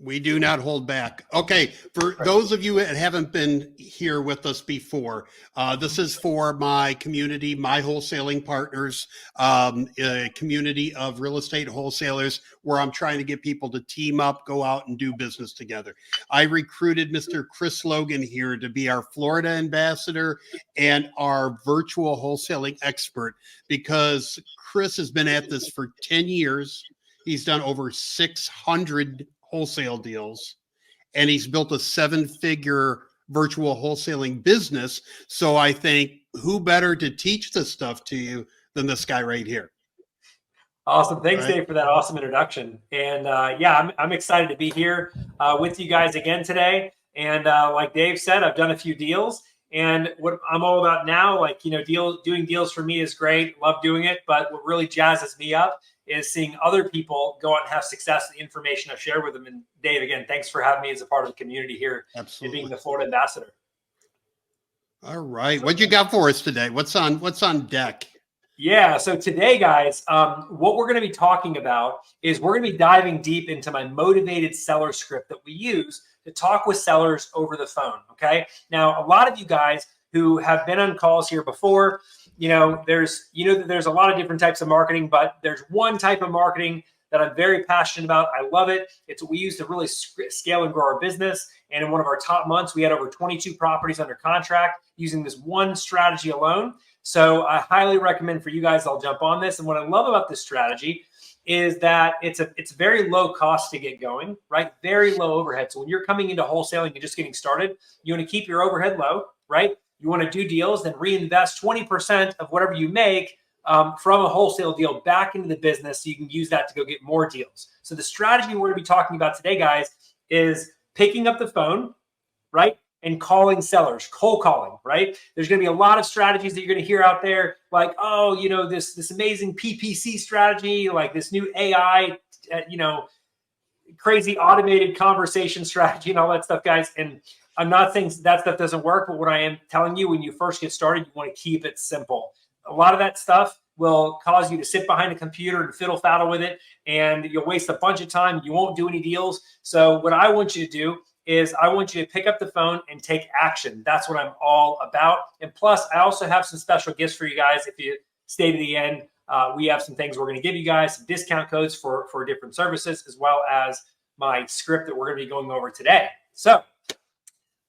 We do not hold back. Okay, for those of you that haven't been here with us before, this is for my community, my wholesaling partners, a community of real estate wholesalers, where I'm trying to get people to team up, go out and do business together. I recruited Mr. Chris Logan here to be our Florida ambassador and our virtual wholesaling expert, because Chris has been at this for 10 years. He's done over 600 wholesale deals, and he's built a 7-figure virtual wholesaling business. So I think, who better to teach this stuff to you than this guy right here? Awesome. Thanks, Dave, for that awesome introduction. And yeah, I'm excited to be here with you guys again today. And like Dave said, I've done a few deals. And what I'm all about now, like, doing deals for me is great. Love doing it. But what really jazzes me up is seeing other people go out and have success with the information I've shared with them. And Dave, again, thanks for having me as a part of the community here. Absolutely. And being the Florida ambassador. All right. What you got for us today? What's on deck? Yeah. So today, guys, what we're going to be talking about is we're going to be diving deep into my motivated seller script that we use to talk with sellers over the phone. Okay. Now, a lot of you guys who have been on calls here before, there's a lot of different types of marketing, but there's one type of marketing that I'm very passionate about. I love it. It's what we use to really scale and grow our business. And in one of our top months, we had over 22 properties under contract using this one strategy alone. So I highly recommend for you guys, I'll jump on this. And what I love about this strategy is that it's very low cost to get going, right? Very low overhead. So when you're coming into wholesaling and just getting started, you want to keep your overhead low, right? You want to do deals, then reinvest 20% of whatever you make from a wholesale deal back into the business, so you can use that to go get more deals. So the strategy we're going to be talking about today, guys, is picking up the phone, right? And calling sellers, cold calling, right? There's going to be a lot of strategies that you're going to hear out there, like, oh, this amazing PPC strategy, like this new AI, crazy automated conversation strategy and all that stuff, guys. And I'm not saying that stuff doesn't work, but what I am telling you, when you first get started, you want to keep it simple. A lot of that stuff will cause you to sit behind a computer and fiddle faddle with it, and you'll waste a bunch of time. You won't do any deals. So what I want you to do is I want you to pick up the phone and take action. That's what I'm all about. And plus, I also have some special gifts for you guys. If you stay to the end, we have some things we're going to give you guys, some discount codes for different services, as well as my script that we're going to be going over today. So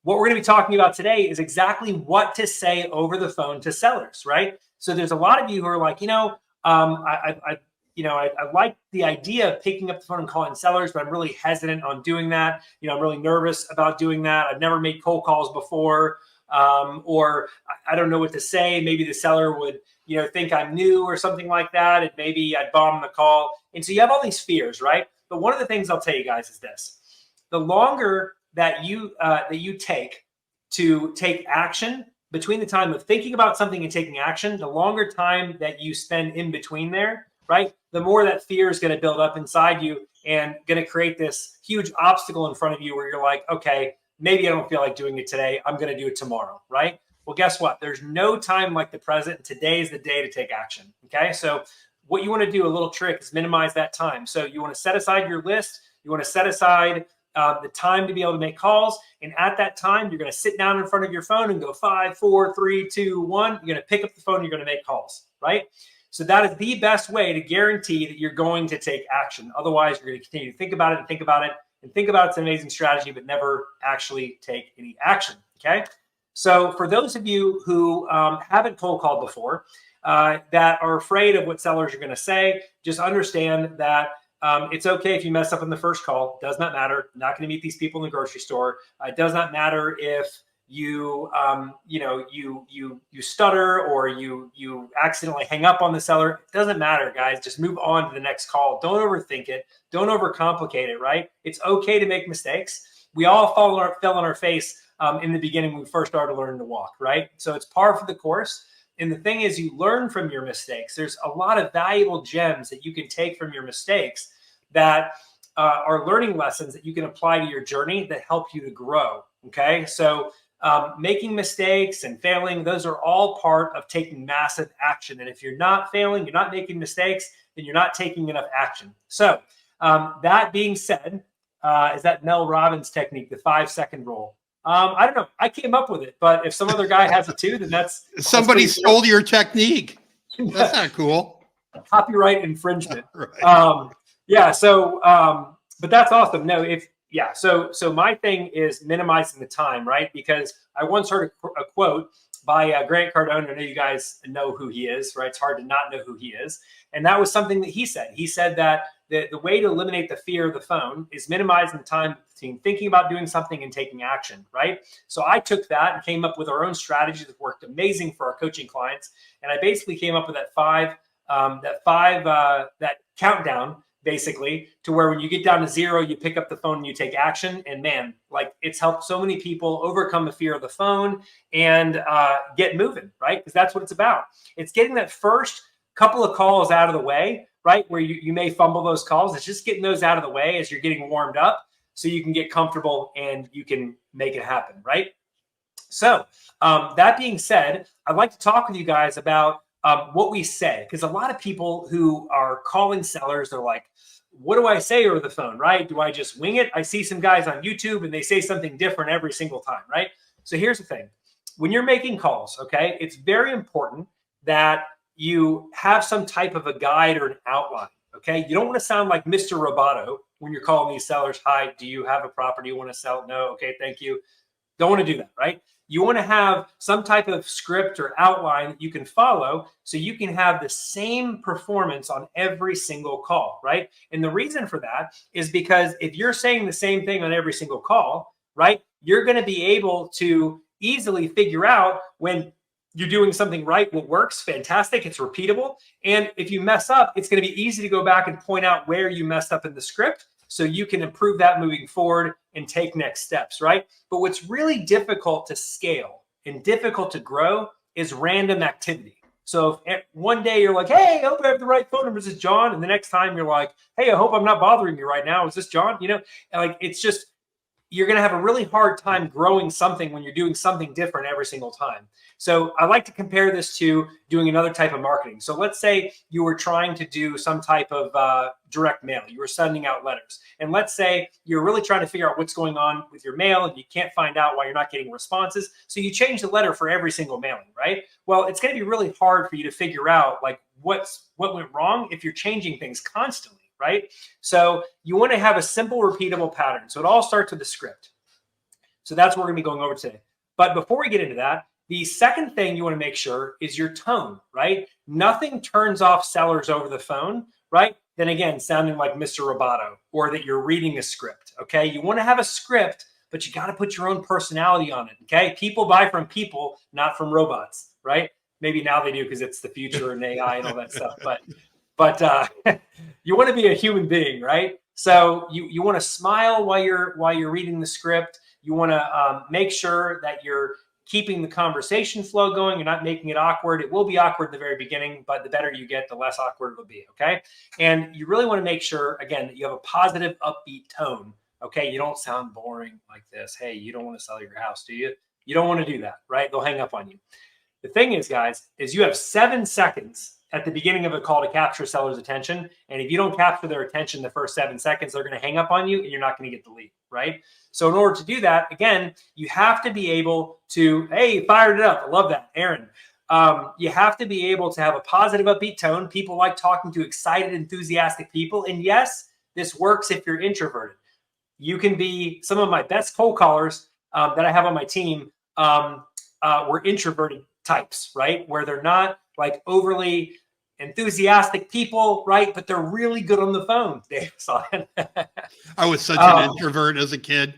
what we're going to be talking about today is exactly what to say over the phone to sellers, right? So there's a lot of you who are like, I like the idea of picking up the phone and calling sellers, but I'm really hesitant on doing that. I'm really nervous about doing that. I've never made cold calls before, or I don't know what to say. Maybe the seller would, think I'm new or something like that, and maybe I'd bomb the call. And so you have all these fears, right? But one of the things I'll tell you guys is this: the longer that you take to take action, between the time of thinking about something and taking action, the longer time that you spend in between there, right, the more that fear is going to build up inside you and going to create this huge obstacle in front of you where you're like, okay, maybe I don't feel like doing it today. I'm going to do it tomorrow, right? Well, guess what? There's no time like the present. Today is the day to take action, okay? So what you want to do, a little trick, is minimize that time. So you want to set aside your list. You want to set aside the time to be able to make calls. And at that time, you're going to sit down in front of your phone and go 5, 4, 3, 2, 1. You're going to pick up the phone. You're going to make calls, right? So that is the best way to guarantee that you're going to take action. Otherwise, you're going to continue to think about it and think about it and think about it's an amazing strategy, but never actually take any action, okay? So for those of you who haven't cold called before, that are afraid of what sellers are going to say, just understand that it's okay if you mess up in the first call. Does not matter. Not going to meet these people in the grocery store. It does not matter if you stutter or you accidentally hang up on the seller. It doesn't matter, guys. Just move on to the next call. Don't overthink it. Don't overcomplicate it, right? It's okay to make mistakes. We all fell on our face in the beginning when we first started learning to walk, right? So it's par for the course. And the thing is, you learn from your mistakes. There's a lot of valuable gems that you can take from your mistakes that are learning lessons that you can apply to your journey that help you to grow, okay? So making mistakes and failing, those are all part of taking massive action. And if you're not failing, you're not making mistakes, then you're not taking enough action. So that being said, Is that Mel Robbins technique, the 5-second rule? I don't know. I came up with it, but if some other guy has it too, then that's somebody pretty stole your technique. That's not cool. Copyright infringement. Right. Yeah. So, but that's awesome. No, so my thing is minimizing the time, right? Because I once heard a quote by Grant Cardone. I know you guys know who he is, right? It's hard to not know who he is. And that was something that he said. He said that the way to eliminate the fear of the phone is minimizing the time between thinking about doing something and taking action, right? So I took that and came up with our own strategies that worked amazing for our coaching clients. And I basically came up with that countdown, basically, to where when you get down to 0, you pick up the phone and you take action. And man, like, it's helped so many people overcome the fear of the phone and get moving, right? Because that's what it's about. It's getting that first couple of calls out of the way, right? Where you may fumble those calls. It's just getting those out of the way as you're getting warmed up so you can get comfortable and you can make it happen, right? So that being said, I'd like to talk with you guys about what we say, because a lot of people who are calling sellers, they're like, what do I say over the phone, right? Do I just wing it? I see some guys on YouTube and they say something different every single time, right? So here's the thing. When you're making calls, okay, it's very important that you have some type of a guide or an outline, okay? You don't want to sound like Mr. Roboto when you're calling these sellers. Hi, do you have a property you want to sell? No, okay, thank you. Don't want to do that, right? You want to have some type of script or outline that you can follow so you can have the same performance on every single call, right? And the reason for that is because if you're saying the same thing on every single call, right, you're going to be able to easily figure out when you're doing something right, what works, fantastic, it's repeatable. And if you mess up, it's going to be easy to go back and point out where you messed up in the script so you can improve that moving forward and take next steps, right? But what's really difficult to scale and difficult to grow is random activity. So if one day you're like, hey, I hope I have the right phone number, is this John? And the next time you're like, hey, I hope I'm not bothering you right now, is this John? You know, and like, it's just, you're going to have a really hard time growing something when you're doing something different every single time. So I like to compare this to doing another type of marketing. So let's say you were trying to do some type of direct mail. You were sending out letters. And let's say you're really trying to figure out what's going on with your mail and you can't find out why you're not getting responses. So you change the letter for every single mailing, right? Well, it's going to be really hard for you to figure out like what went wrong if you're changing things constantly, right? So you want to have a simple, repeatable pattern. So it all starts with the script. So that's what we're going to be going over today. But before we get into that, the second thing you want to make sure is your tone, right? Nothing turns off sellers over the phone, right? Then again, sounding like Mr. Roboto or that you're reading a script, okay? You want to have a script, but you got to put your own personality on it, okay? People buy from people, not from robots, right? Maybe now they do because it's the future and AI and all that stuff. But you want to be a human being, right? So you want to smile while you're reading the script. You want to make sure that you're keeping the conversation flow going. You're not making it awkward. It will be awkward at the very beginning, but the better you get, the less awkward it'll be, okay? And you really want to make sure, again, that you have a positive, upbeat tone, okay? You don't sound boring like this. Hey, you don't want to sell your house, do you? You don't want to do that, right? They'll hang up on you. The thing is, guys, is you have 7 seconds at the beginning of a call to capture seller's attention. And if you don't capture their attention the first 7 seconds, they're going to hang up on you and you're not going to get the lead, right? So in order to do that, again, you have to be able to, hey, fired it up. I love that, Aaron. You have to be able to have a positive, upbeat tone. People like talking to excited, enthusiastic people. And yes, this works if you're introverted. You can be, some of my best cold callers that I have on my team were introverted types, right? Where they're not like overly enthusiastic people, right? But they're really good on the phone. Dave saw it. I was such an introvert as a kid.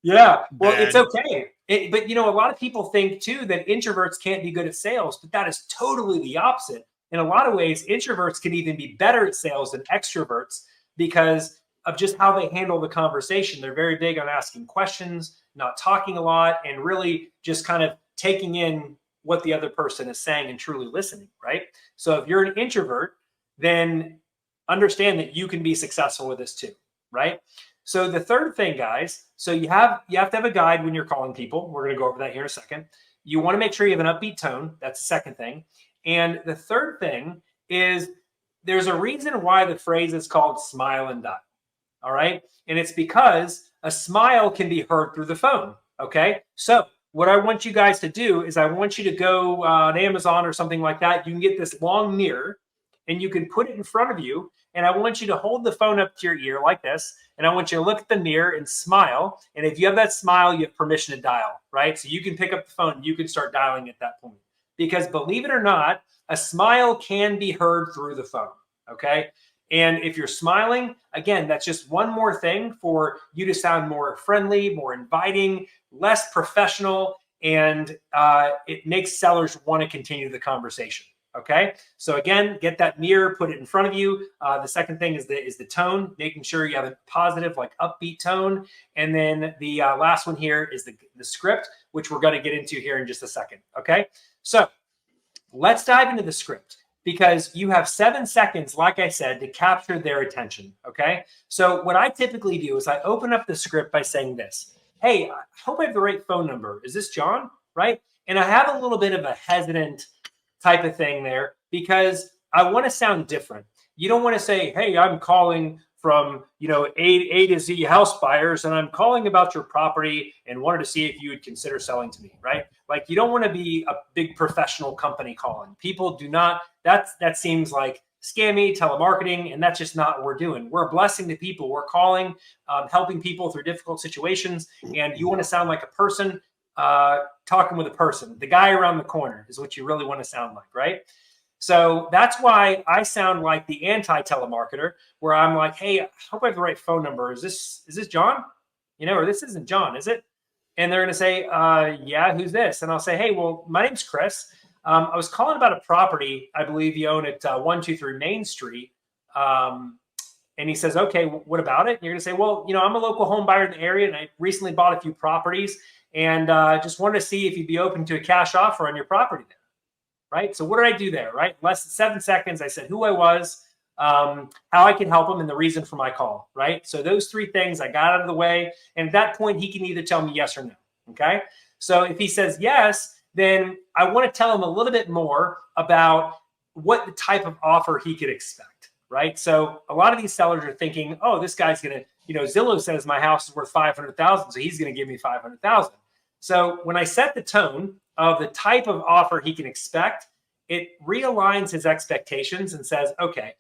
Yeah, well, Bad. it's okay. But you know, a lot of people think too that introverts can't be good at sales, but that is totally the opposite. In a lot of ways, introverts can even be better at sales than extroverts because of just how they handle the conversation. They're very big on asking questions, not talking a lot, and really just kind of taking in what the other person is saying and truly listening, right? So if you're an introvert, then understand that you can be successful with this too, right? So the third thing, guys, so you have to have a guide when you're calling people. We're going to go over that here in a second. You want to make sure you have an upbeat tone. That's the second thing. And the third thing is there's a reason why the phrase is called smile and die. All right. And it's because a smile can be heard through the phone. Okay. So what I want you guys to do is I want you to go on Amazon or something like that. You can get this long mirror and you can put it in front of you. And I want you to hold the phone up to your ear like this. And I want you to look at the mirror and smile. And if you have that smile, you have permission to dial, right? So you can pick up the phone and you can start dialing at that point. Because believe it or not, a smile can be heard through the phone. Okay. And if you're smiling, again, that's just one more thing for you to sound more friendly, more inviting, less professional, and it makes sellers want to continue the conversation. Okay, so again, get that mirror, put it in front of you. The second thing is the tone, making sure you have a positive, like upbeat tone. And then the last one here is the script, which we're going to get into here in just a second. Okay, so let's dive into the script, because you have 7 seconds, like I said, to capture their attention. Okay, so what I typically do is I open up the script by saying this: hey, I hope I have the right phone number. Is this John? Right? And I have a little bit of a hesitant type of thing there because I want to sound different. You don't want to say, hey, I'm calling from, A to Z house buyers, and I'm calling about your property and wanted to see if you would consider selling to me, right? Like, you don't want to be a big professional company calling. People do not, that seems like scammy telemarketing, and that's just not what we're doing. We're a blessing to people. We're calling, helping people through difficult situations, and you want to sound like a person talking with a person. The guy around the corner is what you really want to sound like, right? So that's why I sound like the anti-telemarketer, where I'm like, hey, I hope I have the right phone number. Is this John? Or this isn't John, is it? And they're going to say, yeah, who's this? And I'll say, hey, well, my name's Chris. I was calling about a property I believe you own at 123 Main Street. And he says, okay, what about it? And you're going to say, well, I'm a local home buyer in the area, and I recently bought a few properties, and just wanted to see if you'd be open to a cash offer on your property there, right? So what did I do there, right? Less than 7 seconds, I said who I was, how I can help him, and the reason for my call, right? So those 3 things I got out of the way, and at that point, he can either tell me yes or no, okay? So if he says yes, then I want to tell him a little bit more about what the type of offer he could expect, right? So a lot of these sellers are thinking, oh, this guy's going to, Zillow says my house is worth 500,000, so he's going to give me 500,000. So when I set the tone of the type of offer he can expect, it realigns his expectations and says, okay,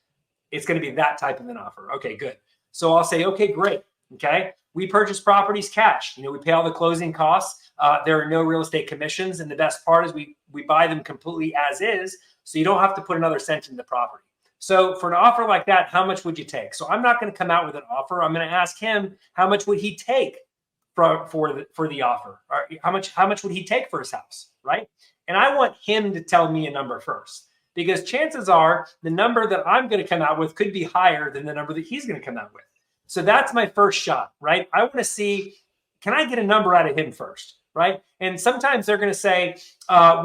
it's going to be that type of an offer. Okay, good. So I'll say, okay, great. Okay, we purchase properties cash. We pay all the closing costs. There are no real estate commissions, and the best part is we buy them completely as is, so you don't have to put another cent in the property. So for an offer like that, how much would you take? So I'm not going to come out with an offer. I'm going to ask him, how much would he take for the offer? Or how much would he take for his house, right? And I want him to tell me a number first, because chances are the number that I'm going to come out with could be higher than the number that he's going to come out with. So that's my first shot, right? I want to see, can I get a number out of him first, right? And sometimes they're going to say, I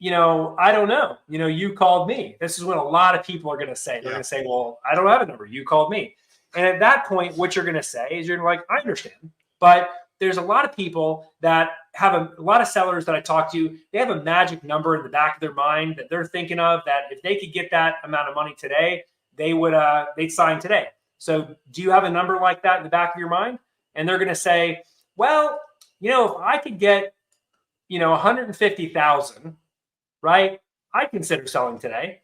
don't know. You called me. This is what a lot of people are going to say. They're going to say, well, I don't have a number. You called me. And at that point, what you're going to say is you're like, I understand. But there's a lot of people that have a lot of sellers that I talk to, they have a magic number in the back of their mind that they're thinking of, that if they could get that amount of money today, they'd sign today. So do you have a number like that in the back of your mind? And they're going to say, well, if I could get, 150,000, right? I consider selling today.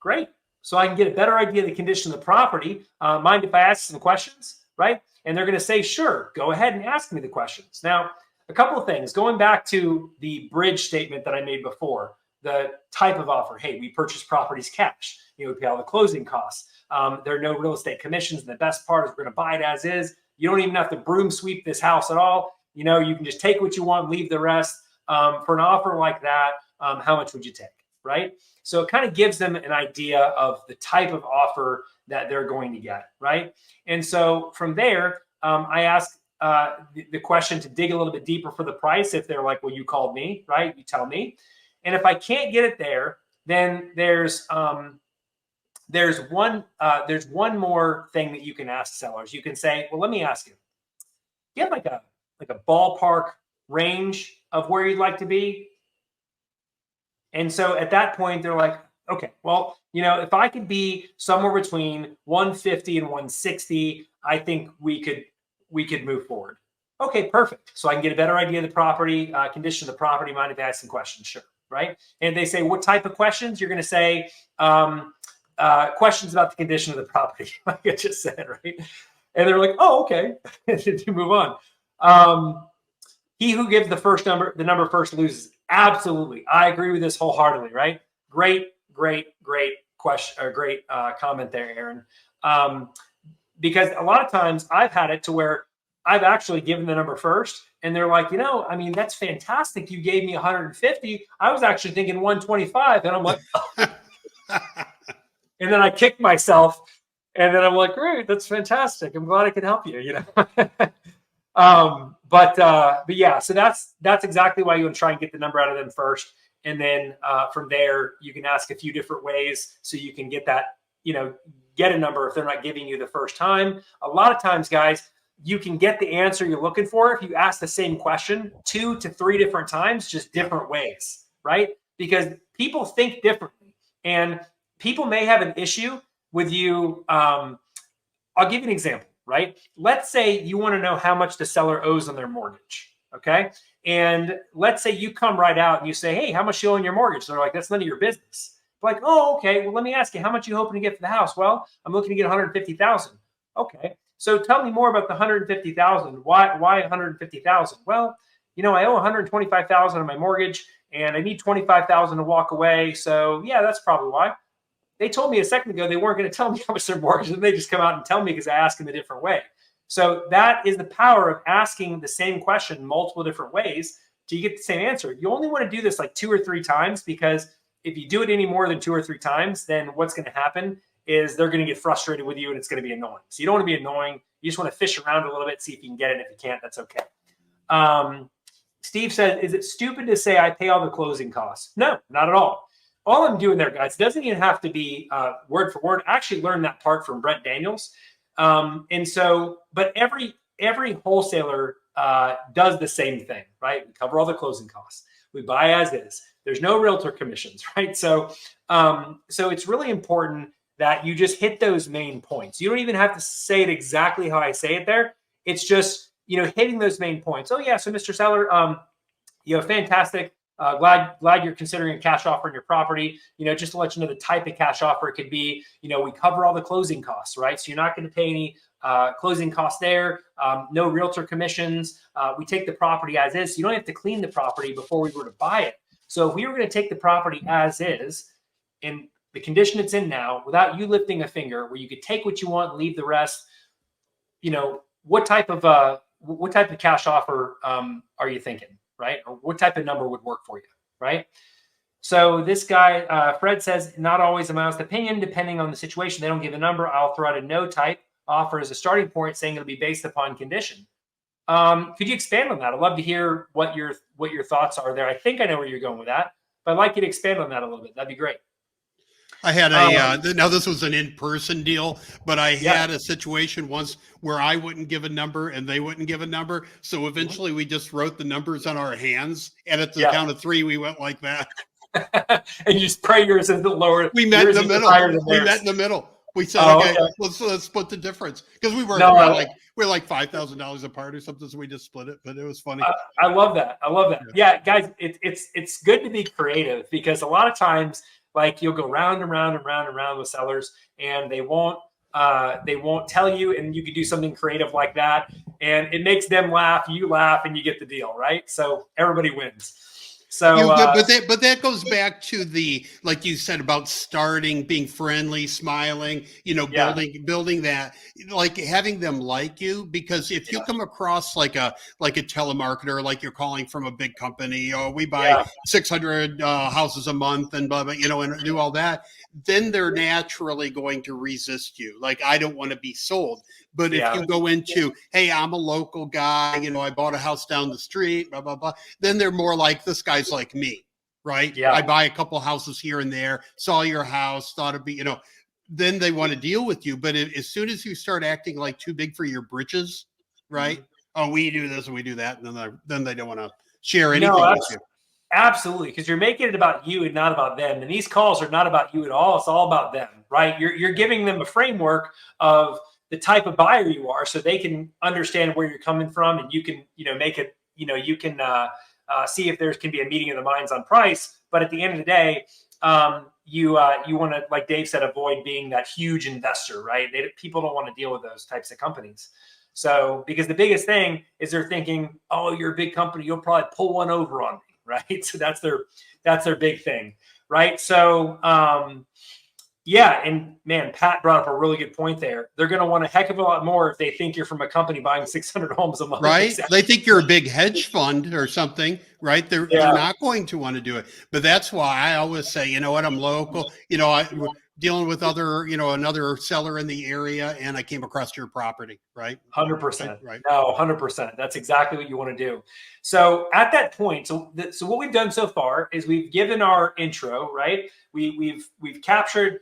Great. So I can get a better idea of the condition of the property. Mind if I ask some questions, right? And they're going to say, sure, go ahead and ask me the questions. Now, a couple of things, going back to the bridge statement that I made before, the type of offer. Hey, we purchase properties cash. We pay all the closing costs. There are no real estate commissions. And the best part is we're going to buy it as is. You don't even have to broom sweep this house at all. You can just take what you want, leave the rest. For an offer like that, how much would you take, right? So it kind of gives them an idea of the type of offer that they're going to get, right? And so from there, I ask the question to dig a little bit deeper for the price. If they're like, well, you called me, right? You tell me. And if I can't get it there, then there's one more thing that you can ask sellers. You can say, well, let me ask you, do you have like a ballpark range of where you'd like to be? And so at that point, they're like, Okay. Well, if I could be somewhere between 150 and 160, I think we could move forward. Okay, perfect. So I can get a better idea of the property, condition of the property. Mind if I ask some questions? Sure. Right. And they say, what type of questions? You're going to say, questions about the condition of the property, like I just said, right? And they're like, oh, okay. To move on. He who gives the number first loses. Absolutely. I agree with this wholeheartedly, right? Great question, or great comment there, Aaron. Because a lot of times I've had it to where I've actually given the number first, and they're like, I mean, that's fantastic. You gave me 150. I was actually thinking 125, and I'm like, and then I kick myself, and then I'm like, great, that's fantastic. I'm glad I could help you. But yeah, so that's exactly why you want to try and get the number out of them first. And then from there, you can ask a few different ways so you can get that, get a number if they're not giving you the first time. A lot of times, guys, you can get the answer you're looking for if you ask the same question 2 to 3 different times, just different ways, right? Because people think differently, and people may have an issue with you. I'll give you an example, right? Let's say you want to know how much the seller owes on their mortgage, okay? And let's say you come right out and you say, hey, how much you owe on your mortgage? So they're like, that's none of your business. Like, oh, okay, well, let me ask you, how much are you hoping to get for the house? Well, I'm looking to get 150,000. Okay, so tell me more about the 150,000. Why 150,000? Well, I owe 125,000 on my mortgage, and I need 25,000 to walk away. So yeah, that's probably why. They told me a second ago they weren't going to tell me how much their mortgage is, and they just come out and tell me because I asked them a different way. So that is the power of asking the same question multiple different ways till you get the same answer. You only want to do this like 2 or 3 times, because if you do it any more than 2 or 3 times, then what's going to happen is they're going to get frustrated with you, and it's going to be annoying. So you don't want to be annoying. You just want to fish around a little bit, see if you can get it. If you can't, that's okay. Steve said, is it stupid to say I pay all the closing costs? No, not at all. All I'm doing there, guys, doesn't even have to be word for word. I actually learned that part from Brent Daniels. And so, but every wholesaler does the same thing, right? We cover all the closing costs. We buy as is. There's no realtor commissions, right? So it's really important that you just hit those main points. You don't even have to say it exactly how I say it there. It's just, hitting those main points. Oh yeah, so Mr. Seller, fantastic. Glad you're considering a cash offer on your property. Just to let you know the type of cash offer it could be. We cover all the closing costs, right? So you're not going to pay any closing costs there. No realtor commissions. We take the property as is. So you don't have to clean the property before we were to buy it. So if we were going to take the property as is, in the condition it's in now, without you lifting a finger, where you could take what you want and leave the rest, what type of cash offer are you thinking? Right? Or what type of number would work for you, right? So this guy, Fred, says, not always a honest opinion, depending on the situation. They don't give a number. I'll throw out a no type offer as a starting point, saying it'll be based upon condition. Could you expand on that? I'd love to hear what your thoughts are there. I think I know where you're going with that, but I'd like you to expand on that a little bit. That'd be great. I had now this was an in-person deal, but I had a situation once where I wouldn't give a number and they wouldn't give a number. So eventually we just wrote the numbers on our hands, and at the count of 3, we went like that. And you just pray yours is the lower. We met in the middle. We met in the middle. We said, okay, let's split the difference, because we were like $5,000 apart or something. So we just split it, but it was funny. I love that. Yeah, guys, it's good to be creative, because a lot of times, like, you'll go round and round and round and round with sellers, and they won't tell you, and you could do something creative like that, and it makes them laugh, you laugh, and you get the deal, right? So everybody wins. So, but that goes back to the, like you said, about starting, being friendly, smiling, building that, like having them like you. Because if you come across like a telemarketer, like you're calling from a big company, or we buy 600 houses a month and blah, blah, and do all that, then they're naturally going to resist you. Like, I don't want to be sold. But if you go into, hey, I'm a local guy, I bought a house down the street, blah, blah, blah, then they're more like, this guy's like me, right? Yeah. I buy a couple houses here and there, saw your house, thought it'd be, then they want to deal with you. But as soon as you start acting like too big for your britches, right? Mm-hmm. Oh, we do this and we do that. And then they don't want to share anything with you. Absolutely, because you're making it about you and not about them. And these calls are not about you at all. It's all about them, right? You're giving them a framework of the type of buyer you are, so they can understand where you're coming from, and you can, make it, you can see if there can be a meeting of the minds on price. But at the end of the day, you want to, like Dave said, avoid being that huge investor, right? People don't want to deal with those types of companies. So, because the biggest thing is they're thinking, oh, you're a big company, you'll probably pull one over on me. Right. So that's their big thing. Right. So, yeah. And man, Pat brought up a really good point there. They're going to want a heck of a lot more if they think you're from a company buying 600 homes a month. Right. Exactly. They think you're a big hedge fund or something, right? They're not going to want to do it. But that's why I always say, you know what, I'm local, I'm dealing with another seller in the area, and I came across your property, right? 100%. Right. No, 100%. That's exactly what you want to do. So at that point, so what we've done so far is we've given our intro, right? We've captured,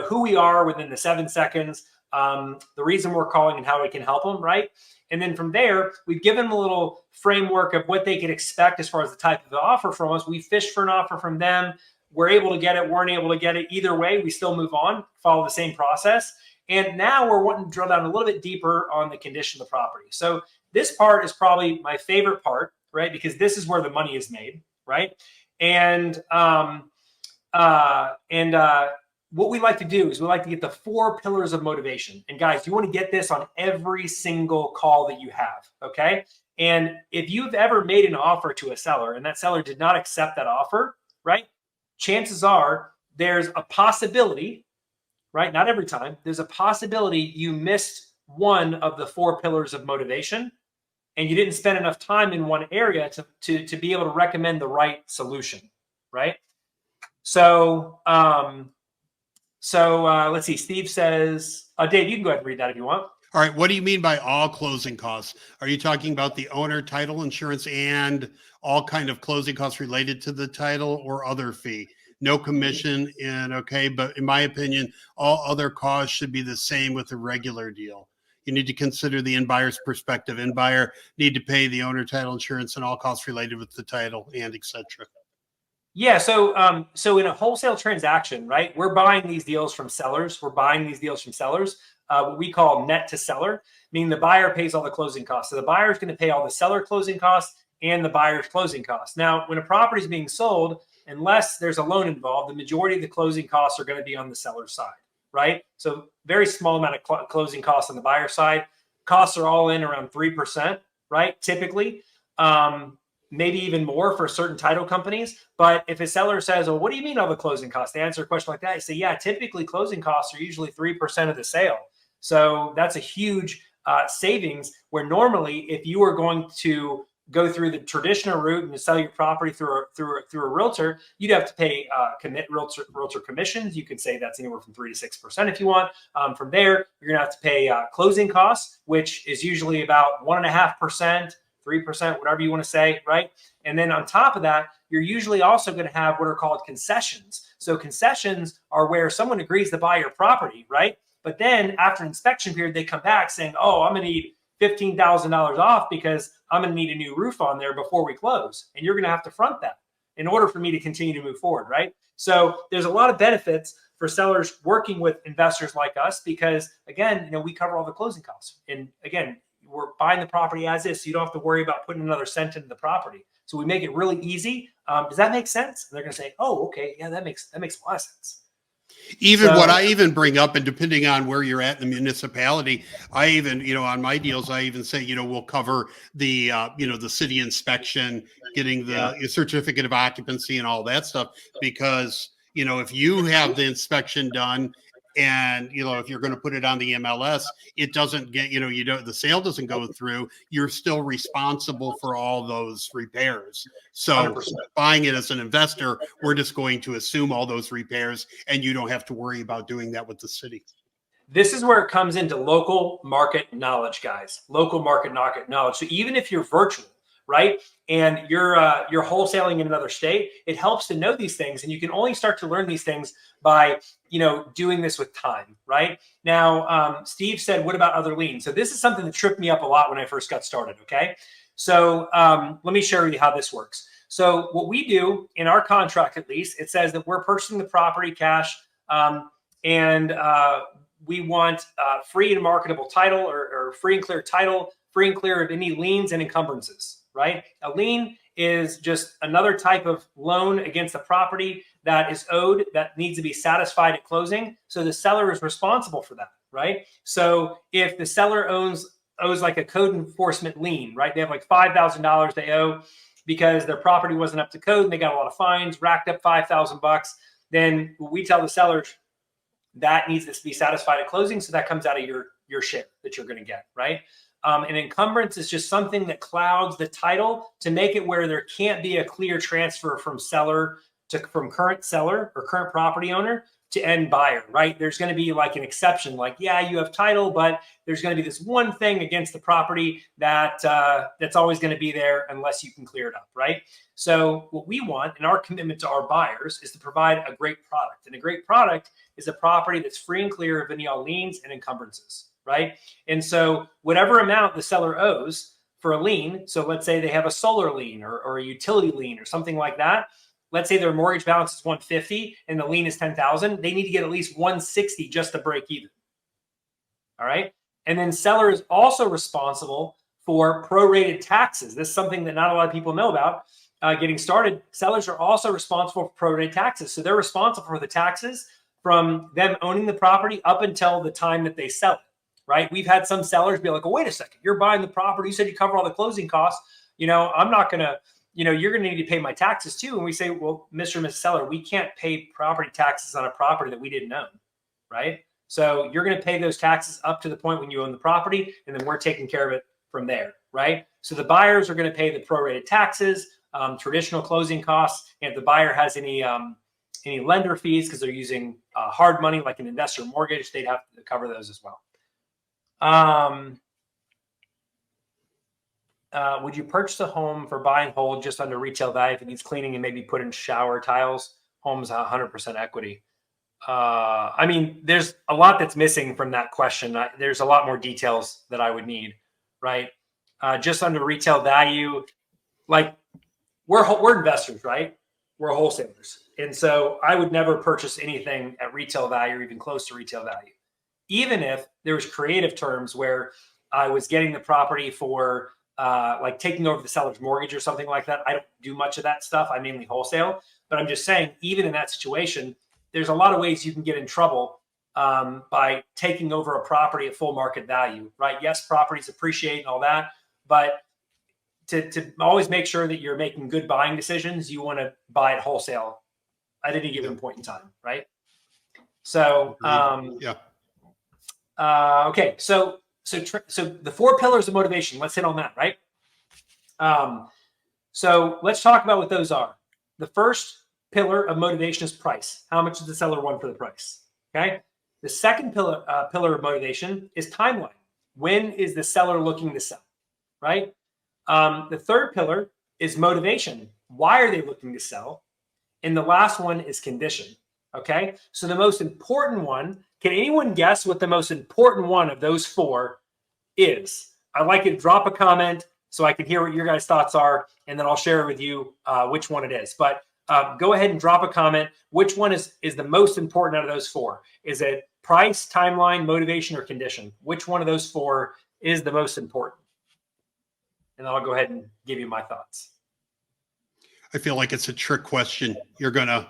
who we are within the 7 seconds, the reason we're calling and how we can help them, right? And then from there, we've given them a little framework of what they can expect as far as the type of the offer from us. We fished for an offer from them. We're able to get it, weren't able to get it. Either way, we still move on, follow the same process. And now we're wanting to drill down a little bit deeper on the condition of the property. So this part is probably my favorite part, right? Because this is where the money is made, right? And what we like to do is we like to get the 4 pillars of motivation. And guys, you want to get this on every single call that you have, okay? And if you've ever made an offer to a seller and that seller did not accept that offer, right? Chances are there's a possibility, right? Not every time. There's a possibility you missed one of the 4 pillars of motivation, and you didn't spend enough time in one area to be able to recommend the right solution, right? So, let's see. Steve says, Dave, you can go ahead and read that if you want. All right. What do you mean by all closing costs? Are you talking about the owner, title, insurance, and all kind of closing costs related to the title, or other fee? No commission but in my opinion, all other costs should be the same with a regular deal. You need to consider the end buyer's perspective. End buyer need to pay the owner, title, insurance, and all costs related with the title, and etc. Yeah. So in a wholesale transaction, right, we're buying these deals from sellers. What we call net to seller, meaning the buyer pays all the closing costs. So the buyer is going to pay all the seller closing costs and the buyer's closing costs. Now, when a property is being sold, unless there's a loan involved, the majority of the closing costs are going to be on the seller's side, right? So very small amount of closing costs on the buyer side. Costs are all in around 3%, right? Typically, maybe even more for certain title companies. But if a seller says, well, what do you mean all the closing costs? They answer a question like that. You say, yeah, typically closing costs are usually 3% of the sale. So that's a huge savings, where normally if you were going to go through the traditional route and to sell your property through a realtor, you'd have to pay realtor commissions. You can say that's anywhere from 3 to 6% if you want. From there, you're going to have to pay closing costs, which is usually about 1.5%, 3%, whatever you want to say, right? And then on top of that, you're usually also going to have what are called concessions. So concessions are where someone agrees to buy your property, right? But then after inspection period, they come back saying, oh, I'm going to need $15,000 off because I'm going to need a new roof on there before we close. And you're going to have to front that in order for me to continue to move forward, right? So there's a lot of benefits for sellers working with investors like us because, again, we cover all the closing costs. And again, we're buying the property as is, so you don't have to worry about putting another cent into the property. So we make it really easy. Does that make sense? And they're going to say, oh, okay, yeah, that makes a lot of sense. What I even bring up, and depending on where you're at in the municipality, I even, on my deals, I even say, we'll cover the, the city inspection, getting the certificate of occupancy and all that stuff. Because, if you have the inspection done and, if you're going to put it on the MLS, it doesn't get, the sale doesn't go through, you're still responsible for all those repairs. So 100%. Buying it as an investor, we're just going to assume all those repairs, and you don't have to worry about doing that with the city. This is where it comes into local market knowledge, guys. Local market knowledge. So even if you're virtual, right, and you're wholesaling in another state, it helps to know these things, and you can only start to learn these things by doing this with time, right? Now, Steve said, what about other liens? So this is something that tripped me up a lot when I first got started, okay? So let me share with you how this works. So what we do in our contract, at least, it says that we're purchasing the property cash, and we want free and marketable title, or free and clear title, free and clear of any liens and encumbrances, right? A lien is just another type of loan against the property that is owed that needs to be satisfied at closing. So the seller is responsible for that, right? So if the seller owes like a code enforcement lien, right? They have like $5,000 they owe because their property wasn't up to code and they got a lot of fines, racked up $5,000. Then we tell the sellers that needs to be satisfied at closing. So that comes out of your share that you're going to get, right? An encumbrance is just something that clouds the title to make it where there can't be a clear transfer from current seller or current property owner to end buyer, right? There's going to be like an exception, like, yeah, you have title, but there's going to be this one thing against the property that's always going to be there unless you can clear it up, right? So what we want, and our commitment to our buyers, is to provide a great product. And a great product is a property that's free and clear of any liens and encumbrances, right? And so whatever amount the seller owes for a lien, so let's say they have a solar lien or a utility lien or something like that. Let's say their mortgage balance is 150 and the lien is 10,000. They need to get at least 160 just to break even. All right. And then seller is also responsible for prorated taxes. This is something that not a lot of people know about. Getting started, sellers are also responsible for prorated taxes. So they're responsible for the taxes from them owning the property up until the time that they sell it, right? We've had some sellers be like, oh, wait a second, you're buying the property. You said you cover all the closing costs. I'm not going to, you're going to need to pay my taxes too. And we say, well, Mr. and Mrs. Seller, we can't pay property taxes on a property that we didn't own, right? So you're going to pay those taxes up to the point when you own the property, and then we're taking care of it from there, right? So the buyers are going to pay the prorated taxes, traditional closing costs, and if the buyer has any lender fees because they're using hard money like an investor mortgage, they'd have to cover those as well. Would you purchase a home for buy and hold just under retail value if it needs cleaning and maybe put in shower tiles? Home's 100% equity. I mean, there's a lot that's missing from that question. There's a lot more details that I would need, right? Just under retail value, like we're investors, right? We're wholesalers. And so I would never purchase anything at retail value or even close to retail value. Even if there was creative terms where I was getting the property for like taking over the seller's mortgage or something like that. I don't do much of that stuff. I mainly wholesale, but I'm just saying, even in that situation, there's a lot of ways you can get in trouble by taking over a property at full market value, right? Yes, properties appreciate and all that, but to always make sure that you're making good buying decisions, you want to buy at wholesale at any given point in time, right? So, okay. So the 4 pillars of motivation, let's hit on that, right? So let's talk about what those are. The first pillar of motivation is price. How much does the seller want for the price? Okay. The second pillar of motivation is timeline. When is the seller looking to sell, right? The third pillar is motivation. Why are they looking to sell? And the last one is condition. Okay. So the most important one, can anyone guess what the most important one of those 4 is? I'd like you to drop a comment so I can hear what your guys' thoughts are, and then I'll share with you which one it is. But go ahead and drop a comment. Which one is the most important out of those 4? Is it price, timeline, motivation, or condition? Which one of those 4 is the most important? And I'll go ahead and give you my thoughts. I feel like it's a trick question. You're gonna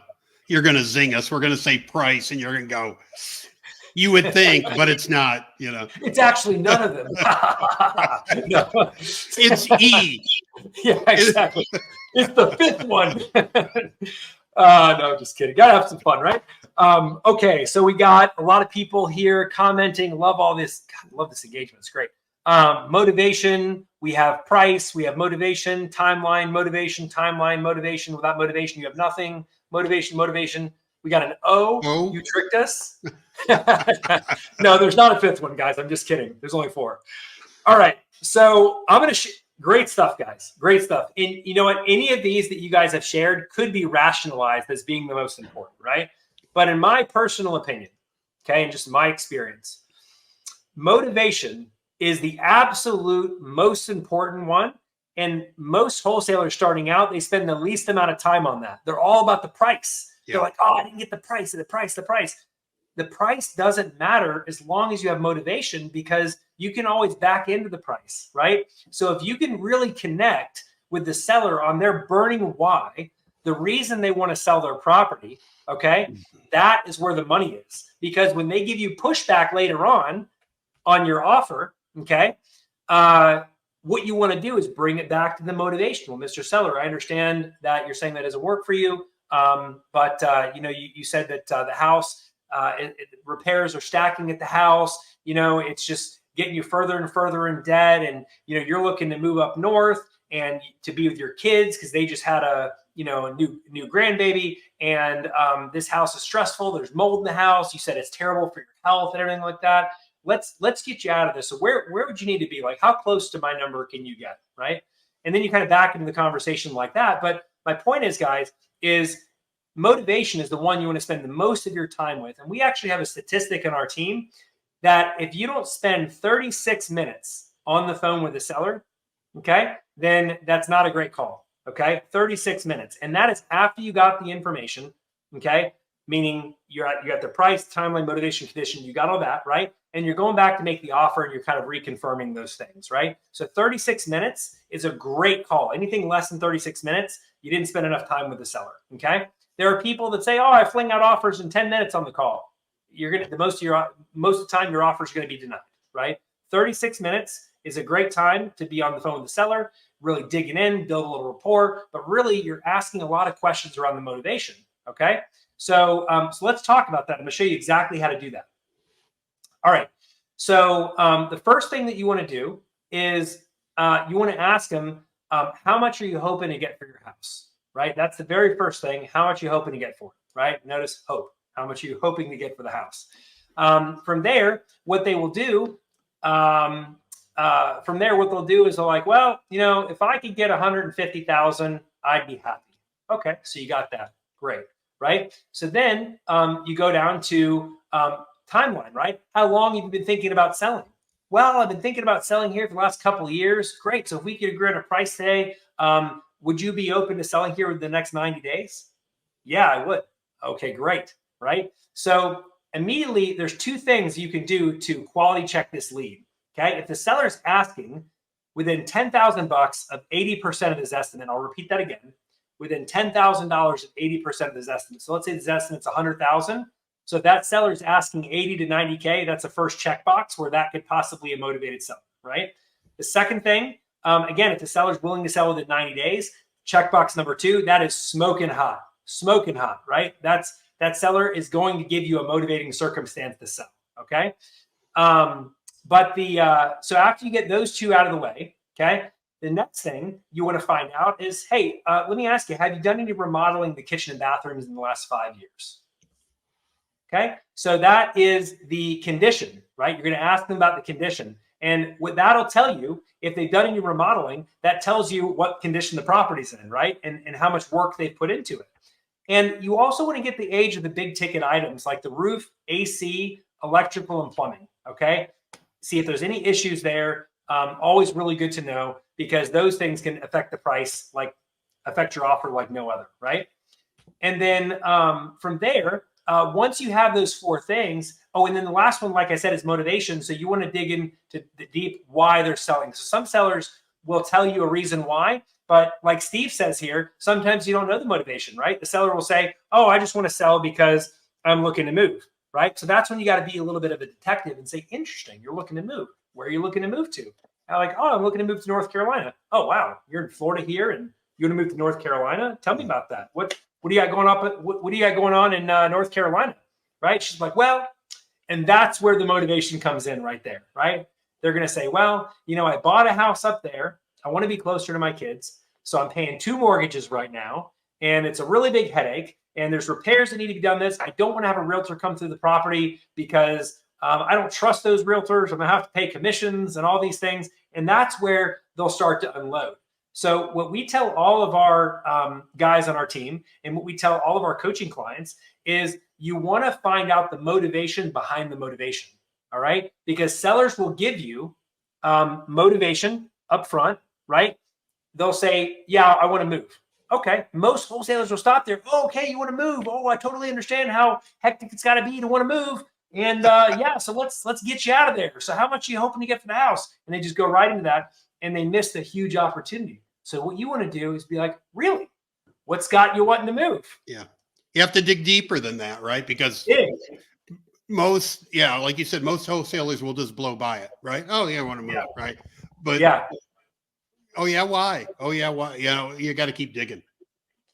zing us. We're gonna say price, and you're gonna go, you would think, but it's not, It's actually none of them. No. It's E. Yeah, exactly. It's the 5th one. No, just kidding. Gotta have some fun, right? Okay, so we got a lot of people here commenting. Love all this. God, love this engagement. It's great. Motivation. We have price. We have motivation. Timeline. Motivation. Timeline. Motivation. Without motivation, you have nothing. Motivation. Motivation. We got an O. Oh. You tricked us. No, there's not a 5th one, guys. I'm just kidding. There's only 4. All right. So I'm going to great stuff, guys. Great stuff. And you know what? Any of these that you guys have shared could be rationalized as being the most important, right? But in my personal opinion, okay, and just my experience, motivation is the absolute most important one And most wholesalers starting out, they spend the least amount of time on that. They're all about the price. Yeah. They're like, oh, I didn't get the price, the price, the price. The price doesn't matter as long as you have motivation, because you can always back into the price, right? So if you can really connect with the seller on their burning why, the reason they want to sell their property, okay, that is where the money is. Because when they give you pushback later on your offer, okay, what you want to do is bring it back to the motivation. Well, Mr. Seller, I understand that you're saying that doesn't work for you, but you said that the house, repairs are stacking at the house. It's just getting you further and further in debt, and you're looking to move up north and to be with your kids because they just had a new grandbaby, and this house is stressful. There's mold in the house. You said it's terrible for your health and everything like that. Let's get you out of this. So where would you need to be? Like, how close to my number can you get, right? And then you kind of back into the conversation like that. But my point is, guys, is motivation is the one you want to spend the most of your time with. And we actually have a statistic in our team that if you don't spend 36 minutes on the phone with the seller, okay, then that's not a great call. Okay, 36 minutes. And that is after you got the information, okay, meaning you got the price, timeline, motivation, condition, you got all that, right? And you're going back to make the offer and you're kind of reconfirming those things, right? So 36 minutes is a great call. Anything less than 36 minutes, you didn't spend enough time with the seller, okay? There are people that say, oh, I fling out offers in 10 minutes on the call. You're going to, most of the time your offer is going to be denied, right? 36 minutes is a great time to be on the phone with the seller, really digging in, build a little rapport, but really you're asking a lot of questions around the motivation, okay? So let's talk about that. I'm gonna show you exactly how to do that. All right, so the first thing that you wanna do is you wanna ask them, how much are you hoping to get for your house, right? That's the very first thing. How much are you hoping to get for it, right? Notice hope. How much are you hoping to get for the house? From there, what they will do, what they'll do is they're like, well, if I could get 150,000, I'd be happy. Okay, so you got that. Great, right? So then you go down to timeline, right? How long have you been thinking about selling? Well, I've been thinking about selling here for the last couple of years. Great. So if we could agree on a price today, would you be open to selling here within the next 90 days? Yeah, I would. Okay, great, right? So immediately there's two things you can do to quality check this lead. Okay, if the seller's asking within $10,000 of 80% of his estimate, I'll repeat that again, within $10,000 of 80% of his estimate. So let's say his estimate's 100,000. So if that seller's asking 80 to 90K, that's a first checkbox where that could possibly be a motivated seller, right? The second thing, again, if the seller's willing to sell within 90 days, checkbox number 2, that is smoking hot, right? That seller is going to give you a motivating circumstance to sell, okay? So after you get those two out of the way, okay, the next thing you want to find out is, hey, let me ask you, have you done any remodeling the kitchen and bathrooms in the last 5 years? Okay, so that is the condition, right? You're going to ask them about the condition. And what that'll tell you, if they've done any remodeling, that tells you what condition the property's in, right? And how much work they've put into it. And you also want to get the age of the big ticket items like the roof, AC, electrical, and plumbing, okay? See if there's any issues there. Always really good to know, because those things can affect the price, like affect your offer like no other, right? And then from there, once you have those 4 things, and then the last one, like I said, is motivation. So you want to dig into the deep why they're selling. So some sellers will tell you a reason why, but like Steve says here, sometimes you don't know the motivation, right? The seller will say, oh, I just want to sell because I'm looking to move, right? So that's when you got to be a little bit of a detective and say, interesting, you're looking to move. Where are you looking to move to? I'm like, oh, I'm looking to move to North Carolina. Oh, wow, you're in Florida here and you want to move to North Carolina? Tell me about that. What do you got going up? What do you got going on in North Carolina? Right? She's like, well, and that's where the motivation comes in right there, right? They're going to say, well, I bought a house up there. I want to be closer to my kids. So I'm paying 2 mortgages right now. And it's a really big headache. And there's repairs that need to be done this. I don't want to have a realtor come through the property because I don't trust those realtors. I'm going to have to pay commissions and all these things. And that's where they'll start to unload. So what we tell all of our guys on our team and what we tell all of our coaching clients is you want to find out the motivation behind the motivation. All right. Because sellers will give you motivation up front, right? they'll say, yeah, I want to move. Okay. Most wholesalers will stop there. Oh, okay. You want to move. Oh, I totally understand how hectic it's got to be to want to move. And yeah, so let's get you out of there. So how much are you hoping to get for the house? And they just go right into that, and they miss the huge opportunity. So what you want to do is be like, really, what's got you wanting to move? Yeah. You have to dig deeper than that, right? Because most, like you said, most wholesalers will just blow by it, right? Oh yeah, I want to move, right? But oh yeah, why? Oh yeah, why? You got to keep digging.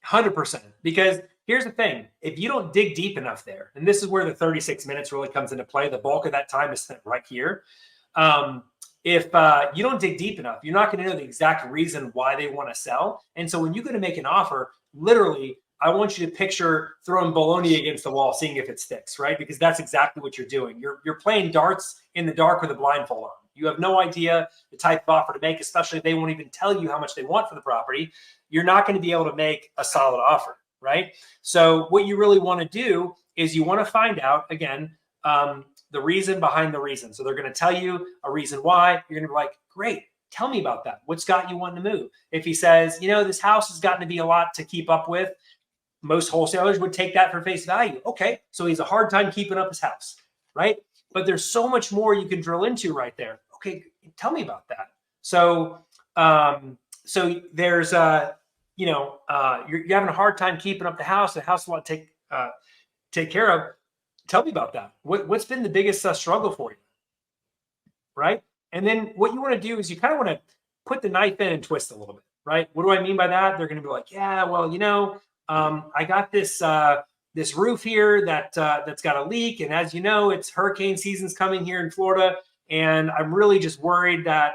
100%. Because here's the thing: if you don't dig deep enough there, and this is where the 36 minutes really comes into play, the bulk of that time is spent right here. If you don't dig deep enough, you're not going to know the exact reason why they want to sell. And so when you're going to make an offer, literally, I want you to picture throwing bologna against the wall, seeing if it sticks, right? Because that's exactly what you're doing. You're playing darts in the dark with a blindfold on. You have no idea the type of offer to make, especially if they won't even tell you how much they want for the property. You're not going to be able to make a solid offer, right? So what you really want to do is you want to find out, again, the reason behind the reason. So they're going to tell you a reason why. You're going to be like, great, tell me about that. What's got you wanting to move? If he says, this house has gotten to be a lot to keep up with, most wholesalers would take that for face value. Okay, so he's a hard time keeping up his house, right? But there's so much more you can drill into right there. Okay, tell me about that. So, so there's, you're having a hard time keeping up the house. The house you want to take care of. Tell me about that. What's been the biggest struggle for you, right? And then what you want to do is you kind of want to put the knife in and twist a little bit, right? What do I mean by that? They're going to be like, yeah, well, I got this this roof here that's got a leak, and as you know, it's hurricane season's coming here in Florida, and I'm really just worried that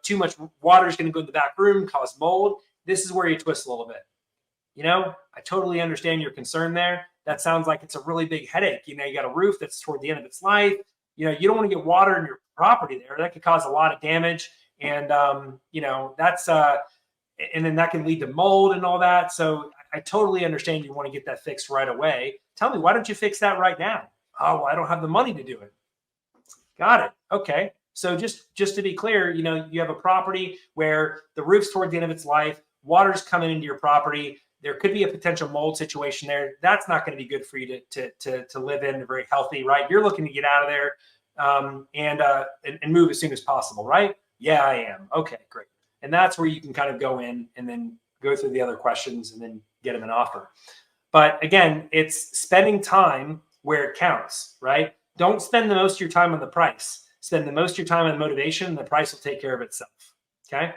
too much water is going to go in the back room, cause mold. This is where you twist a little bit. I totally understand your concern there. That sounds like it's a really big headache. You got a roof that's toward the end of its life. You don't want to get water in your property there. That could cause a lot of damage, and that's and then that can lead to mold and all that. So I totally understand you want to get that fixed right away. Tell me, why don't you fix that right now? Oh, well, I don't have the money to do it. Got it. Okay. So just to be clear, you have a property where the roof's toward the end of its life, water's coming into your property. There could be a potential mold situation there. That's not going to be good for you to live in, very healthy, right? You're looking to get out of there and move as soon as possible, right? Yeah, I am. Okay, great. And that's where you can kind of go in and then go through the other questions and then get them an offer. But again, it's spending time where it counts, right? Don't spend the most of your time on the price. Spend the most of your time on the motivation, and the price will take care of itself. Okay.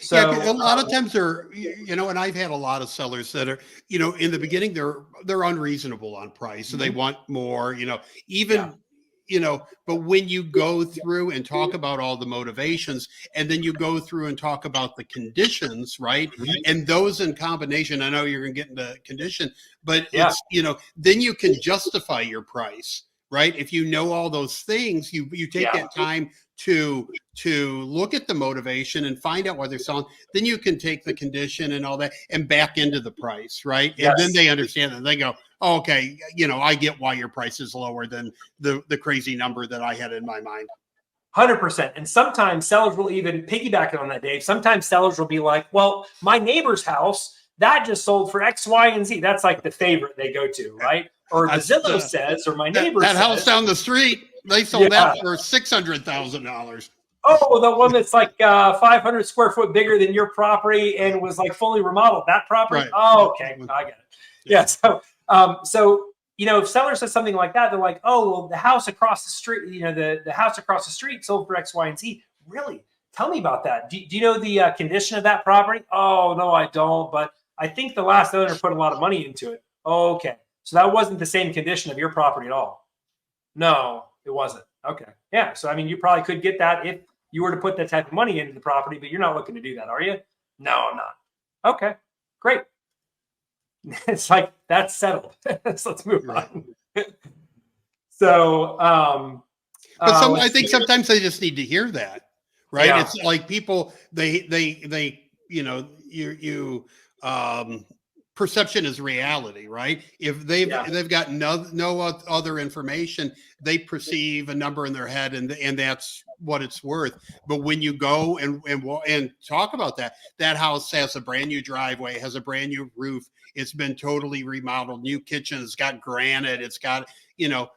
So a lot of times and I've had a lot of sellers that are, in the beginning, they're unreasonable on price. So they want more, but when you go through and talk about all the motivations, and then you go through and talk about the conditions, right? And those in combination, I know you're going to get into condition, but it's, then you can justify your price, right? If you know all those things, you take that time to look at the motivation and find out why they're selling. Then you can take the condition and all that and back into the price, right? And then they understand it. They go, oh, okay, I get why your price is lower than the crazy number that I had in my mind. 100%. And sometimes sellers will even piggyback it on that, Dave. Sometimes sellers will be like, well, my neighbor's house, that just sold for X, Y, and Z. That's like the favorite they go to, right? Or the Zillow says, or my neighbor that says. House down the street, they sold that for $600,000. Oh, the one that's like 500 square foot bigger than your property and was like fully remodeled. That property? Right. Oh, okay. I get it. Yeah. So, if seller says something like that, they're like, oh, well, the house across the street, the house across the street sold for X, Y, and Z. Really? Tell me about that. Do you know the condition of that property? Oh, no, I don't. But I think the last owner put a lot of money into it. Oh, okay. So that wasn't the same condition of your property at all. No, it wasn't. Okay. Yeah. So, you probably could get that if you were to put that type of money into the property, but you're not looking to do that, are you? No, I'm not. Okay, great. It's like, that's settled. So let's move on. So, but I think sometimes they just need to hear that, right? Yeah. It's like people, perception is reality, right? If they've got no other information, they perceive a number in their head, and that's what it's worth. But when you go and talk about that house has a brand new driveway, has a brand new roof. It's been totally remodeled, new kitchen. It's got granite. It's got, and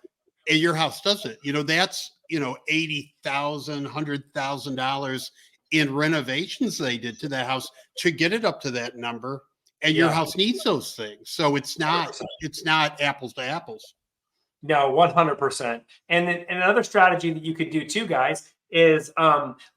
your house doesn't, that's, $80,000, $100,000 in renovations they did to that house to get it up to that number. And your house needs those things. So it's not apples to apples. No, 100%. And then another strategy that you could do too, guys, is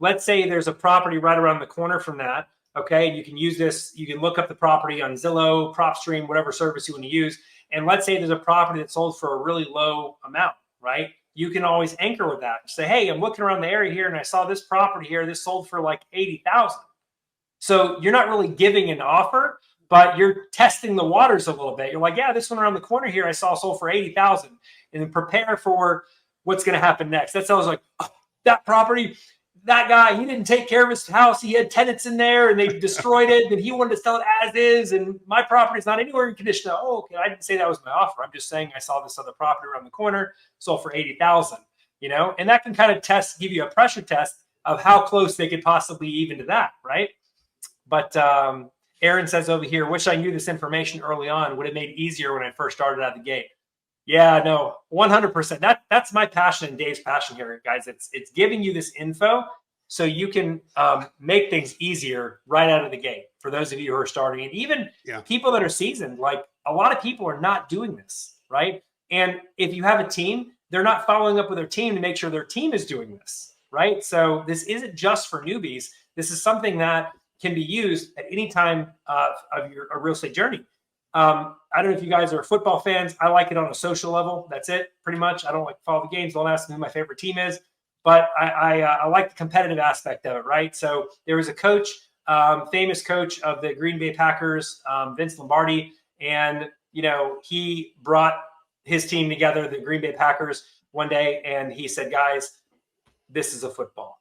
let's say there's a property right around the corner from that. Okay. And you can use this, you can look up the property on Zillow, PropStream, whatever service you want to use. And let's say there's a property that sold for a really low amount, right? You can always anchor with that. Say, hey, I'm looking around the area here and I saw this property here. This sold for like 80,000. So you're not really giving an offer, but you're testing the waters a little bit. You're like, yeah, this one around the corner here, I saw sold for 80,000, and then prepare for what's going to happen next. That sounds like, oh, that property, that guy, he didn't take care of his house. He had tenants in there and they destroyed it, and he wanted to sell it as is. And my property is not anywhere in condition. Oh, okay. I didn't say that was my offer. I'm just saying I saw this other property around the corner, sold for 80,000, and that can kind of give you a pressure test of how close they could possibly even to that. Right. But, Aaron says over here, wish I knew this information early on. Would have made it easier when I first started out of the gate. Yeah, no, 100%. That's my passion and Dave's passion here, guys. It's giving you this info so you can make things easier right out of the gate for those of you who are starting. And even people that are seasoned, like a lot of people are not doing this, right? And if you have a team, they're not following up with their team to make sure their team is doing this, right? So this isn't just for newbies. This is something that can be used at any time of your real estate journey. I don't know if you guys are football fans. I like it on a social level. That's it, pretty much. I don't like to follow the games. Don't ask me who my favorite team is, but I like the competitive aspect of it, right? So there was a coach, famous coach of the Green Bay Packers, Vince Lombardi, and he brought his team together, the Green Bay Packers, one day, and he said, "Guys, this is a football."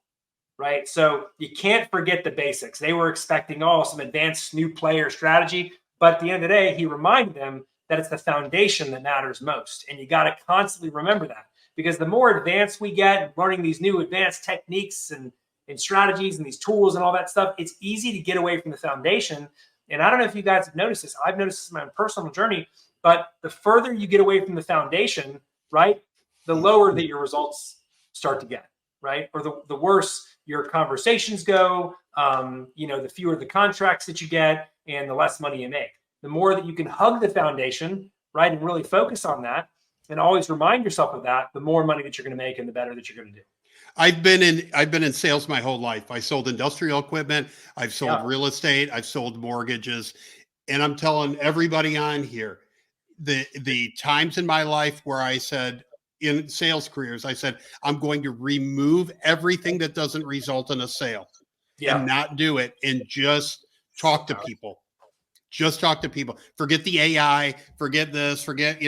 Right. So you can't forget the basics. They were expecting, some advanced new player strategy. But at the end of the day, he reminded them that it's the foundation that matters most. And you got to constantly remember that, because the more advanced we get learning these new advanced techniques and strategies and these tools and all that stuff, it's easy to get away from the foundation. And I don't know if you guys have noticed this. I've noticed this in my own personal journey. But the further you get away from the foundation, right, the lower that your results start to get. Right. Or the worse your conversations go, the fewer the contracts that you get and the less money you make. The more that you can hug the foundation, right, and really focus on that and always remind yourself of that, the more money that you're going to make and the better that you're going to do. I've been in sales my whole life. I sold industrial equipment. I've sold real estate. I've sold mortgages. And I'm telling everybody on here, the times in my life where I said, in sales careers, I said, I'm going to remove everything that doesn't result in a sale and not do it, and just talk to people. Just talk to people. Forget the AI, forget this, forget,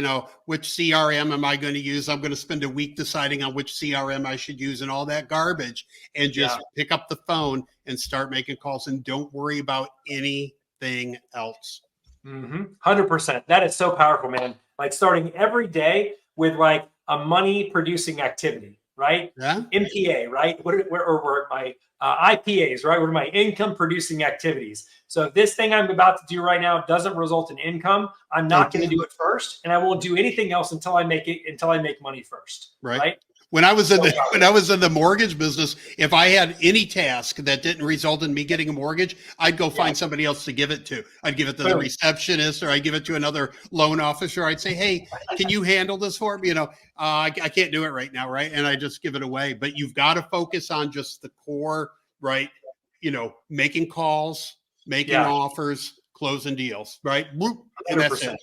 which CRM am I going to use? I'm going to spend a week deciding on which CRM I should use and all that garbage, and just pick up the phone and start making calls, and don't worry about anything else. 100%. That is so powerful, man. Like starting every day with like a money producing activity, right? MPA, right? Or my IPAs, right? What are my income producing activities? So if this thing I'm about to do right now doesn't result in income, I'm not going to do it first, and I won't do anything else until I make money first. Right? When I was in the mortgage business, if I had any task that didn't result in me getting a mortgage, I'd go find somebody else to give it to. I'd give it to the receptionist, or I'd give it to another loan officer. I'd say, "Hey, can you handle this for me?" I can't do it right now, right? And I just give it away. But you've got to focus on just the core, right? Making calls, making offers, closing deals, right? And that's it.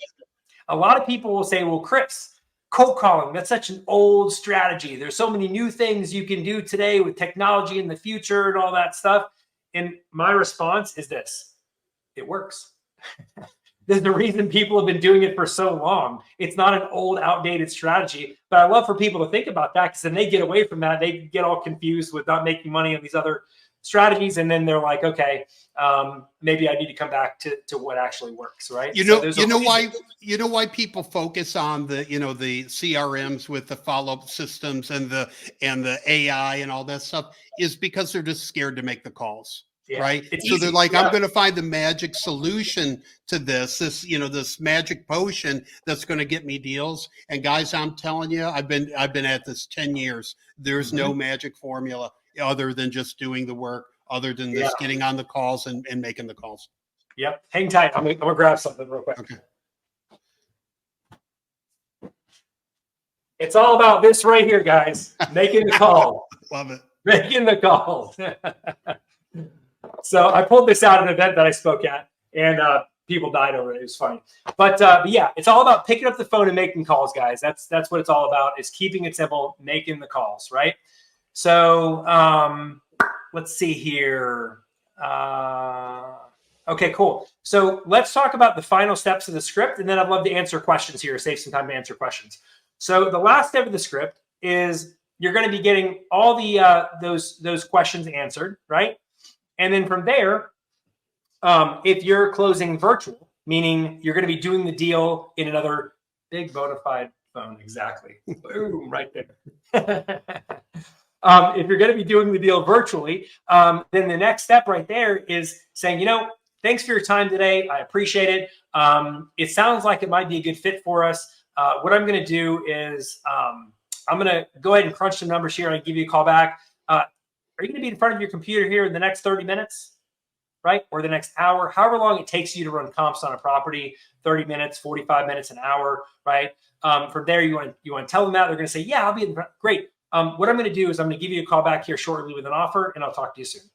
A lot of people will say, "Well, Chris, cold calling, that's such an old strategy. There's so many new things you can do today with technology in the future and all that stuff." And my response is this: it works. There's the reason people have been doing it for so long. It's not an old, outdated strategy. But I love for people to think about that, because then they get away from that. They get all confused with not making money on these other strategies, and then they're like, okay, maybe I need to come back to what actually works, right? You know why people focus on the the CRMs with the follow-up systems and the AI and all that stuff is because they're just scared to make the calls. Yeah, Right. it's So easy. they're like, I'm going to find the magic solution to this magic potion that's going to get me deals. And guys, I'm telling you, I've been at this 10 years. There's no magic formula other than just doing the work, other than just getting on the calls and making the calls. Yep. Hang tight. I'm gonna grab something real quick. Okay. It's all about this right here, guys. Making the call. Love it. Making the call. So I pulled this out at an event that I spoke at, and people died over it. It was funny. But yeah, it's all about picking up the phone and making calls, guys. That's what it's all about, is keeping it simple, making the calls, right? So let's see here. Okay, cool. So let's talk about the final steps of the script, and then I'd love to answer questions here, save some time to answer questions. So the last step of the script is you're going to be getting all the those questions answered, right? And then from there, if you're closing virtual, meaning you're going to be doing the deal in another big bona fide phone, exactly. Boom, right there. If you're going to be doing the deal virtually, then the next step right there is saying, thanks for your time today. I appreciate it. It sounds like it might be a good fit for us. What I'm going to do is I'm going to go ahead and crunch some numbers here and I'll give you a call back. Are you going to be in front of your computer here in the next 30 minutes, right? Or the next hour, however long it takes you to run comps on a property, 30 minutes, 45 minutes, an hour, right? From there, you want to tell them that. They're going to say, yeah, I'll be in front. Great. What I'm going to do is I'm going to give you a call back here shortly with an offer, and I'll talk to you soon.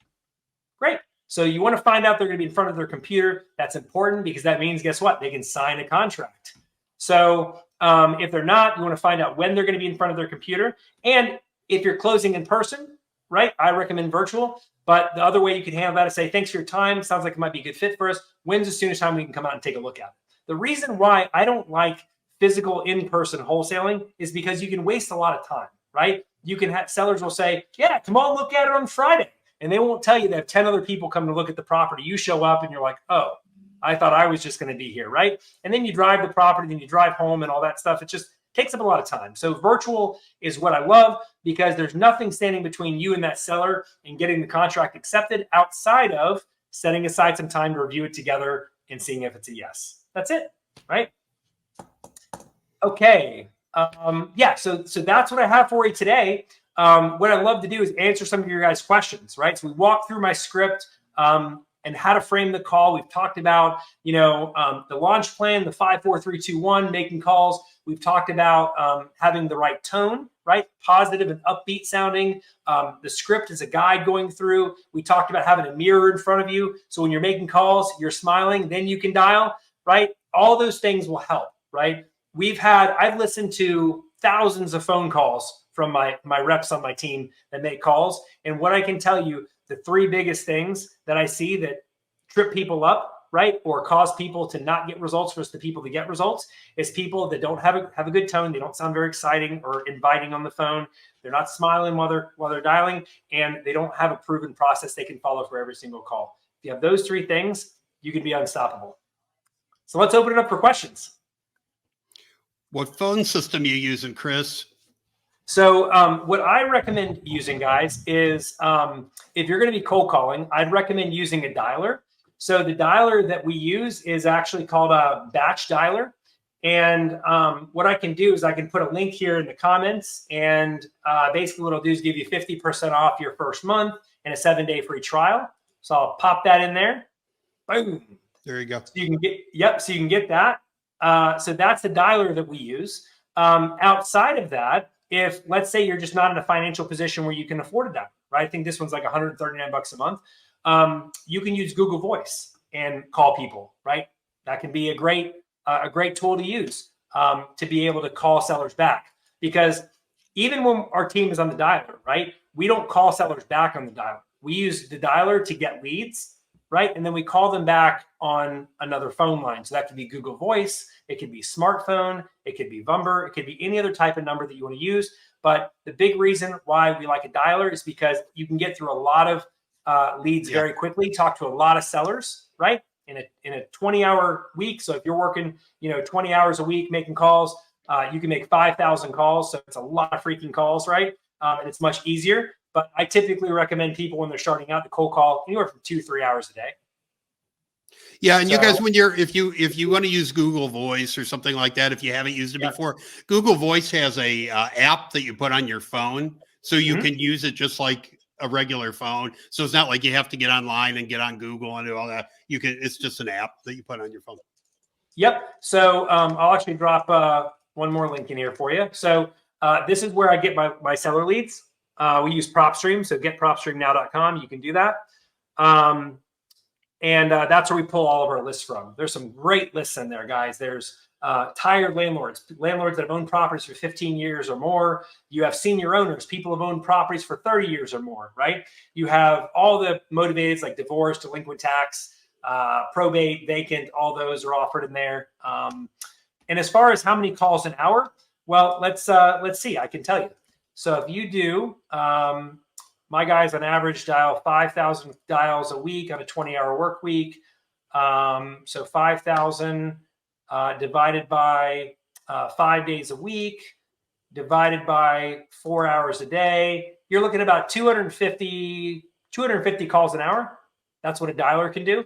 Great. So you want to find out they're going to be in front of their computer. That's important because that means, guess what? They can sign a contract. So if they're not, you want to find out when they're going to be in front of their computer. And if you're closing in person, right, I recommend virtual. But the other way you can handle that is say, thanks for your time. Sounds like it might be a good fit for us. When's the soonest time we can come out and take a look at it? The reason why I don't like physical in-person wholesaling is because you can waste a lot of time, right? You can have sellers will say, yeah, come on, look at it on Friday. And they won't tell you they have 10 other people come to look at the property. You show up and you're like, oh, I thought I was just going to be here, right? And then you drive the property, then you drive home and all that stuff. It just takes up a lot of time. So virtual is what I love because there's nothing standing between you and that seller and getting the contract accepted outside of setting aside some time to review it together and seeing if it's a yes. That's it, right? Okay. Yeah, so that's what I have for you today. What I'd love to do is answer some of your guys' questions, right? So we walked through my script and how to frame the call. We've talked about, the launch plan, the 5, 4, 3, 2, 1, making calls. We've talked about having the right tone, right? Positive and upbeat sounding. The script is a guide going through. We talked about having a mirror in front of you. So when you're making calls, you're smiling, then you can dial, right? All those things will help, right? I've listened to thousands of phone calls from my reps on my team that make calls. And what I can tell you, the 3 biggest things that I see that trip people up, right, or cause people to not get results versus the people that get results is people that don't have a good tone. They don't sound very exciting or inviting on the phone. They're not smiling while they're dialing, and they don't have a proven process they can follow for every single call. If you have those 3 things, you can be unstoppable. So let's open it up for questions. What phone system are you using, Chris? So what I recommend using, guys, is if you're going to be cold calling, I'd recommend using a dialer. So the dialer that we use is actually called a batch dialer. And what I can do is I can put a link here in the comments. And basically what I'll do is give you 50% off your first month and a 7-day free trial. So I'll pop that in there. Boom. There you go. So you can get, so you can get that. So that's the dialer that we use. Outside of that, if let's say you're just not in a financial position where you can afford a dialer, right? I think this one's like $139 a month. You can use Google Voice and call people, right? That can be a great tool to use to be able to call sellers back. Because even when our team is on the dialer, right? We don't call sellers back on the dialer. We use the dialer to get leads, right? And then we call them back on another phone line. So that could be Google Voice, it could be smartphone, it could be Vumber, it could be any other type of number that you want to use. But the big reason why we like a dialer is because you can get through a lot of leads Yeah. very quickly, talk to a lot of sellers, right? In a 20-hour week. So if you're working, 20 hours a week making calls, you can make 5,000 calls. So it's a lot of freaking calls, right? And it's much easier. But I typically recommend people when they're starting out to cold call anywhere from 2-3 hours a day. Yeah, and So, you guys, if you want to use Google Voice or something like that, if you haven't used it before, Google Voice has a app that you put on your phone, so you can use it just like a regular phone. So it's not like you have to get online and get on Google and do all that. You can. It's just an app that you put on your phone. Yep. So I'll actually drop one more link in here for you. So this is where I get my seller leads. We use PropStream, so getpropstreamnow.com. You can do that. And that's where we pull all of our lists from. There's some great lists in there, guys. There's tired landlords that have owned properties for 15 years or more. You have senior owners, people who have owned properties for 30 years or more, right? You have all the motivateds like divorce, delinquent tax, probate, vacant, all those are offered in there. And as far as how many calls an hour, well, let's see, I can tell you. So if you do, my guys on average dial 5,000 dials a week on a 20-hour work week. So 5,000 divided by 5 days a week, divided by 4 hours a day, you're looking at about 250 calls an hour. That's what a dialer can do.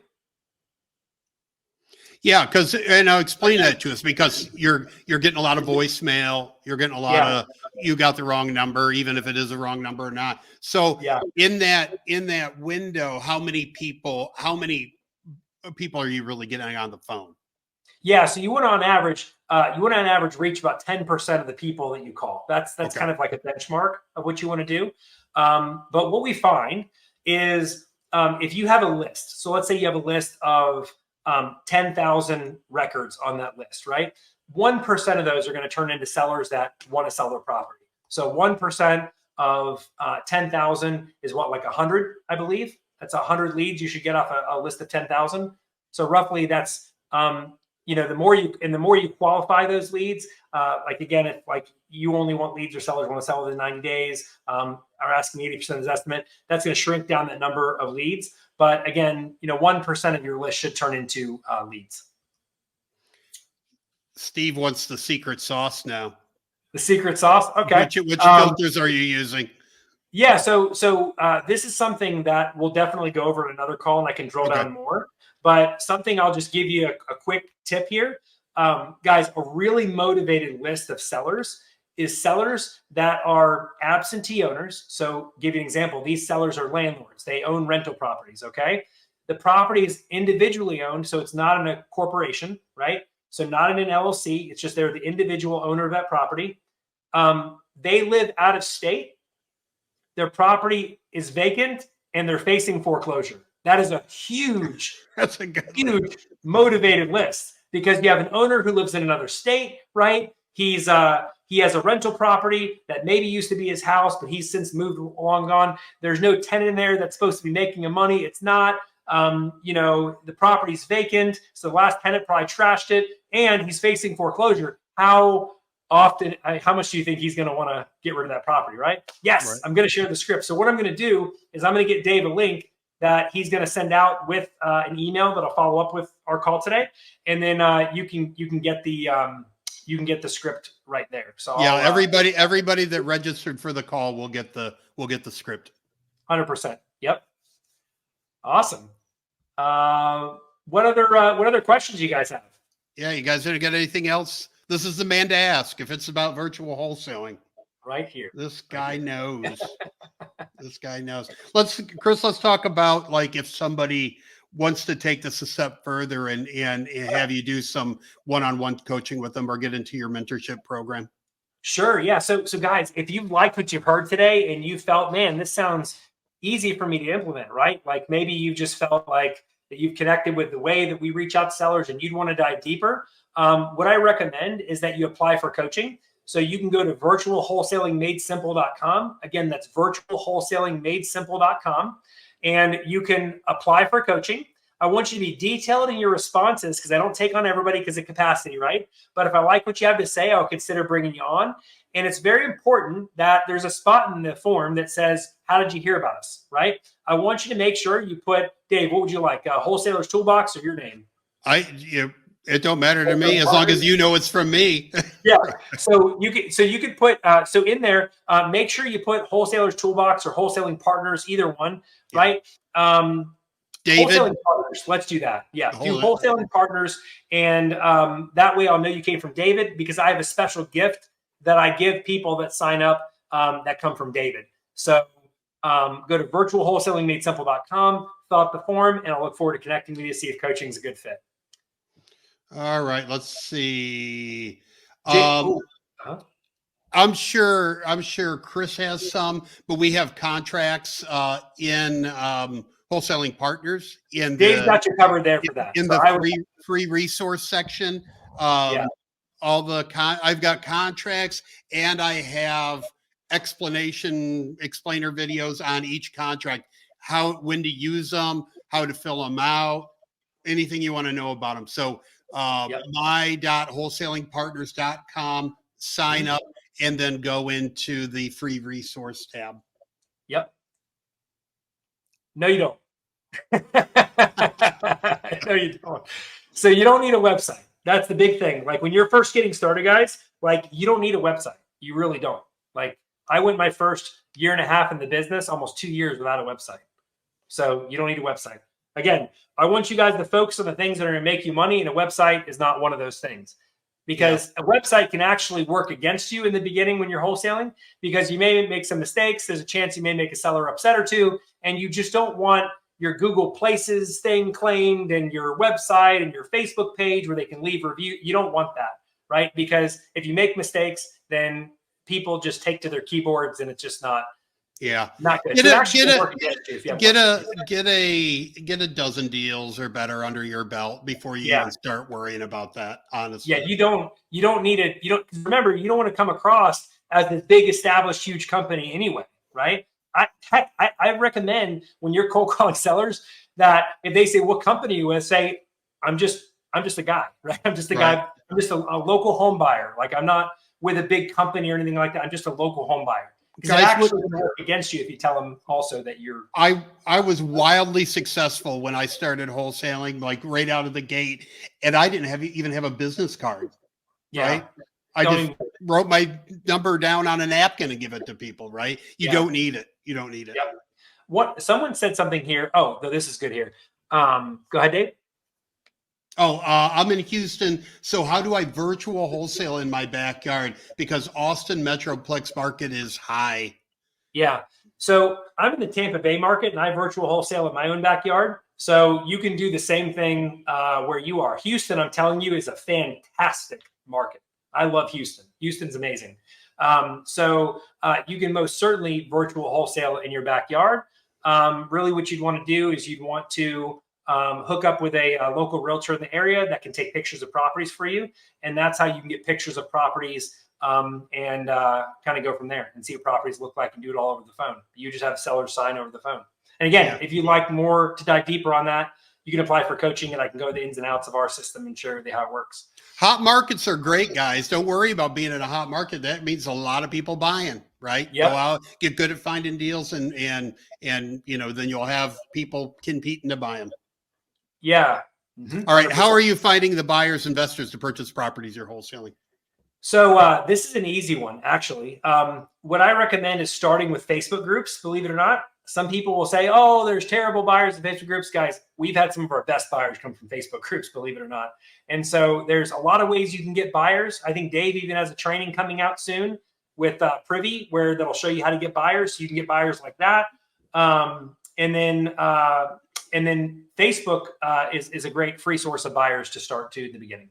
Yeah, and I'll explain that to us, because you're getting a lot of voicemail. You're getting a lot of, you got the wrong number, even if it is a wrong number or not. So in that window, how many people are you really getting on the phone? Yeah, so you want to on average reach about 10% of the people that you call. That's kind of like a benchmark of what you want to do. But what we find is if you have a list, so let's say you have a list of 10,000 records on that list, right? 1% of those are going to turn into sellers that want to sell their property. So 1% of 10,000 is what, like 100, I believe. That's 100 leads you should get off a list of 10,000. So roughly that's, the more you qualify those leads, like again, if like you only want leads or sellers want to sell within 90 days, are asking 80% of his estimate, that's going to shrink down that number of leads. But again, 1% of your list should turn into leads. Steve wants the secret sauce now. The secret sauce? Okay. Which filters are you using? Yeah, so this is something that we'll definitely go over in another call, and I can drill down more. But something I'll just give you a quick tip here. Guys, a really motivated list of sellers is sellers that are absentee owners. So give you an example. These sellers are landlords. They own rental properties, okay? The property is individually owned, so it's not in a corporation, right? So not in an LLC. It's just they're the individual owner of that property. They live out of state. Their property is vacant, and they're facing foreclosure. That is a huge, huge motivated list, because you have an owner who lives in another state, right? He has a rental property that maybe used to be his house, but he's since moved long gone. There's no tenant in there that's supposed to be making him money. It's not. The property's vacant, so the last tenant probably trashed it, and he's facing foreclosure. How much do you think he's going to want to get rid of that property, right? Yes, right. I'm going to share the script. So what I'm going to do is I'm going to get Dave a link that he's going to send out with an email that I'll follow up with our call today, and then you can get the script right there. So everybody that registered for the call will get the script. 100%. Yep. Awesome. What other questions you guys have? Yeah, you guys didn't get anything else? This is the man to ask if it's about virtual wholesaling. Right here. This guy knows. This guy knows. Chris, let's talk about, like, if somebody wants to take this a step further and have you do some one-on-one coaching with them or get into your mentorship program. Sure. Yeah. So guys, if you've liked what you've heard today and you felt, man, this sounds easy for me to implement, right? Like maybe you just felt like that you've connected with the way that we reach out to sellers and you'd want to dive deeper. What I recommend is that you apply for coaching. So you can go to virtualwholesalingmadesimple.com. Again, that's virtualwholesalingmadesimple.com. And you can apply for coaching. I want you to be detailed in your responses, because I don't take on everybody because of capacity, right? But if I like what you have to say, I'll consider bringing you on. And it's very important that there's a spot in the form that says, how did you hear about us, right? I want you to make sure you put, Dave, what would you like? Wholesaler's Toolbox or your name? It don't matter to me as long as you know it's from me. Yeah. So you could put, so in there, make sure you put Wholesalers Toolbox or Wholesaling Partners, either one, right? David, Wholesaling Partners. Let's do that. Yeah. Do Wholesaling Partners. And that way I'll know you came from David, because I have a special gift that I give people that sign up that come from David. So go to virtualwholesalingmadesimple.com, fill out the form, and I'll look forward to connecting with you to see if coaching is a good fit. All right, let's see. Uh-huh. I'm sure Chris has some, but we have contracts in Wholesaling Partners in Dave's got you covered there for that. In so the free resource section. Yeah. I've got contracts, and I have explainer videos on each contract, when to use them, how to fill them out, anything you want to know about them. So my.wholesalingpartners.com, sign up, and then go into the free resource tab. Yep. No, you don't. No, you don't. So you don't need a website. That's the big thing. Like when you're first getting started, guys, like you don't need a website. You really don't. Like I went my first year and a half in the business, almost 2 years without a website. So you don't need a website. Again, I want you guys to focus on the things that are going to make you money, and a website is not one of those things. Because a website can actually work against you in the beginning when you're wholesaling, because you may make some mistakes. There's a chance you may make a seller upset or two, and you just don't want your Google Places thing claimed and your website and your Facebook page where they can leave review. You don't want that, right? Because if you make mistakes, then people just take to their keyboards, and it's just not not good. Get a dozen deals or better under your belt before you even start worrying about that. Honestly, you don't need it. You don't, remember, you don't want to come across as this big established huge company anyway, right? I recommend when you're cold calling sellers that if they say what company you with, say I'm just a guy, right? I'm just a guy. I'm just a local home buyer. Like I'm not with a big company or anything like that. I'm just a local home buyer. Because it actually would work against you if you tell them also that you're. I was wildly successful when I started wholesaling, like right out of the gate, and I didn't even have a business card. Right? I just wrote my number down on a napkin and give it to people. Right? You don't need it. You don't need it. Yep. What someone said something here. Oh, no, this is good here. Go ahead, Dave. Oh, I'm in Houston. So how do I virtual wholesale in my backyard? Because Austin Metroplex market is high. Yeah. So I'm in the Tampa Bay market, and I virtual wholesale in my own backyard. So you can do the same thing where you are. Houston, I'm telling you, is a fantastic market. I love Houston. Houston's amazing. So you can most certainly virtual wholesale in your backyard. Really what you'd want to do is you'd want to hook up with a local realtor in the area that can take pictures of properties for you. And that's how you can get pictures of properties and kind of go from there and see what properties look like and do it all over the phone. You just have sellers sign over the phone. And again, if you'd like more to dive deeper on that, you can apply for coaching, and I can go the ins and outs of our system and share with you how it works. Hot markets are great, guys. Don't worry about being in a hot market. That means a lot of people buying, right? Go out, get good at finding deals, and then you'll have people competing to buy them. Yeah. All right. 100%. How are you finding the buyers, investors to purchase properties you're wholesaling? So this is an easy one, actually. What I recommend is starting with Facebook groups. Believe it or not, some people will say, "Oh, there's terrible buyers in Facebook groups." Guys, we've had some of our best buyers come from Facebook groups, believe it or not. And so there's a lot of ways you can get buyers. I think Dave even has a training coming out soon with Privy, where that'll show you how to get buyers. So you can get buyers like that. And then Facebook is a great free source of buyers to start to at the beginning.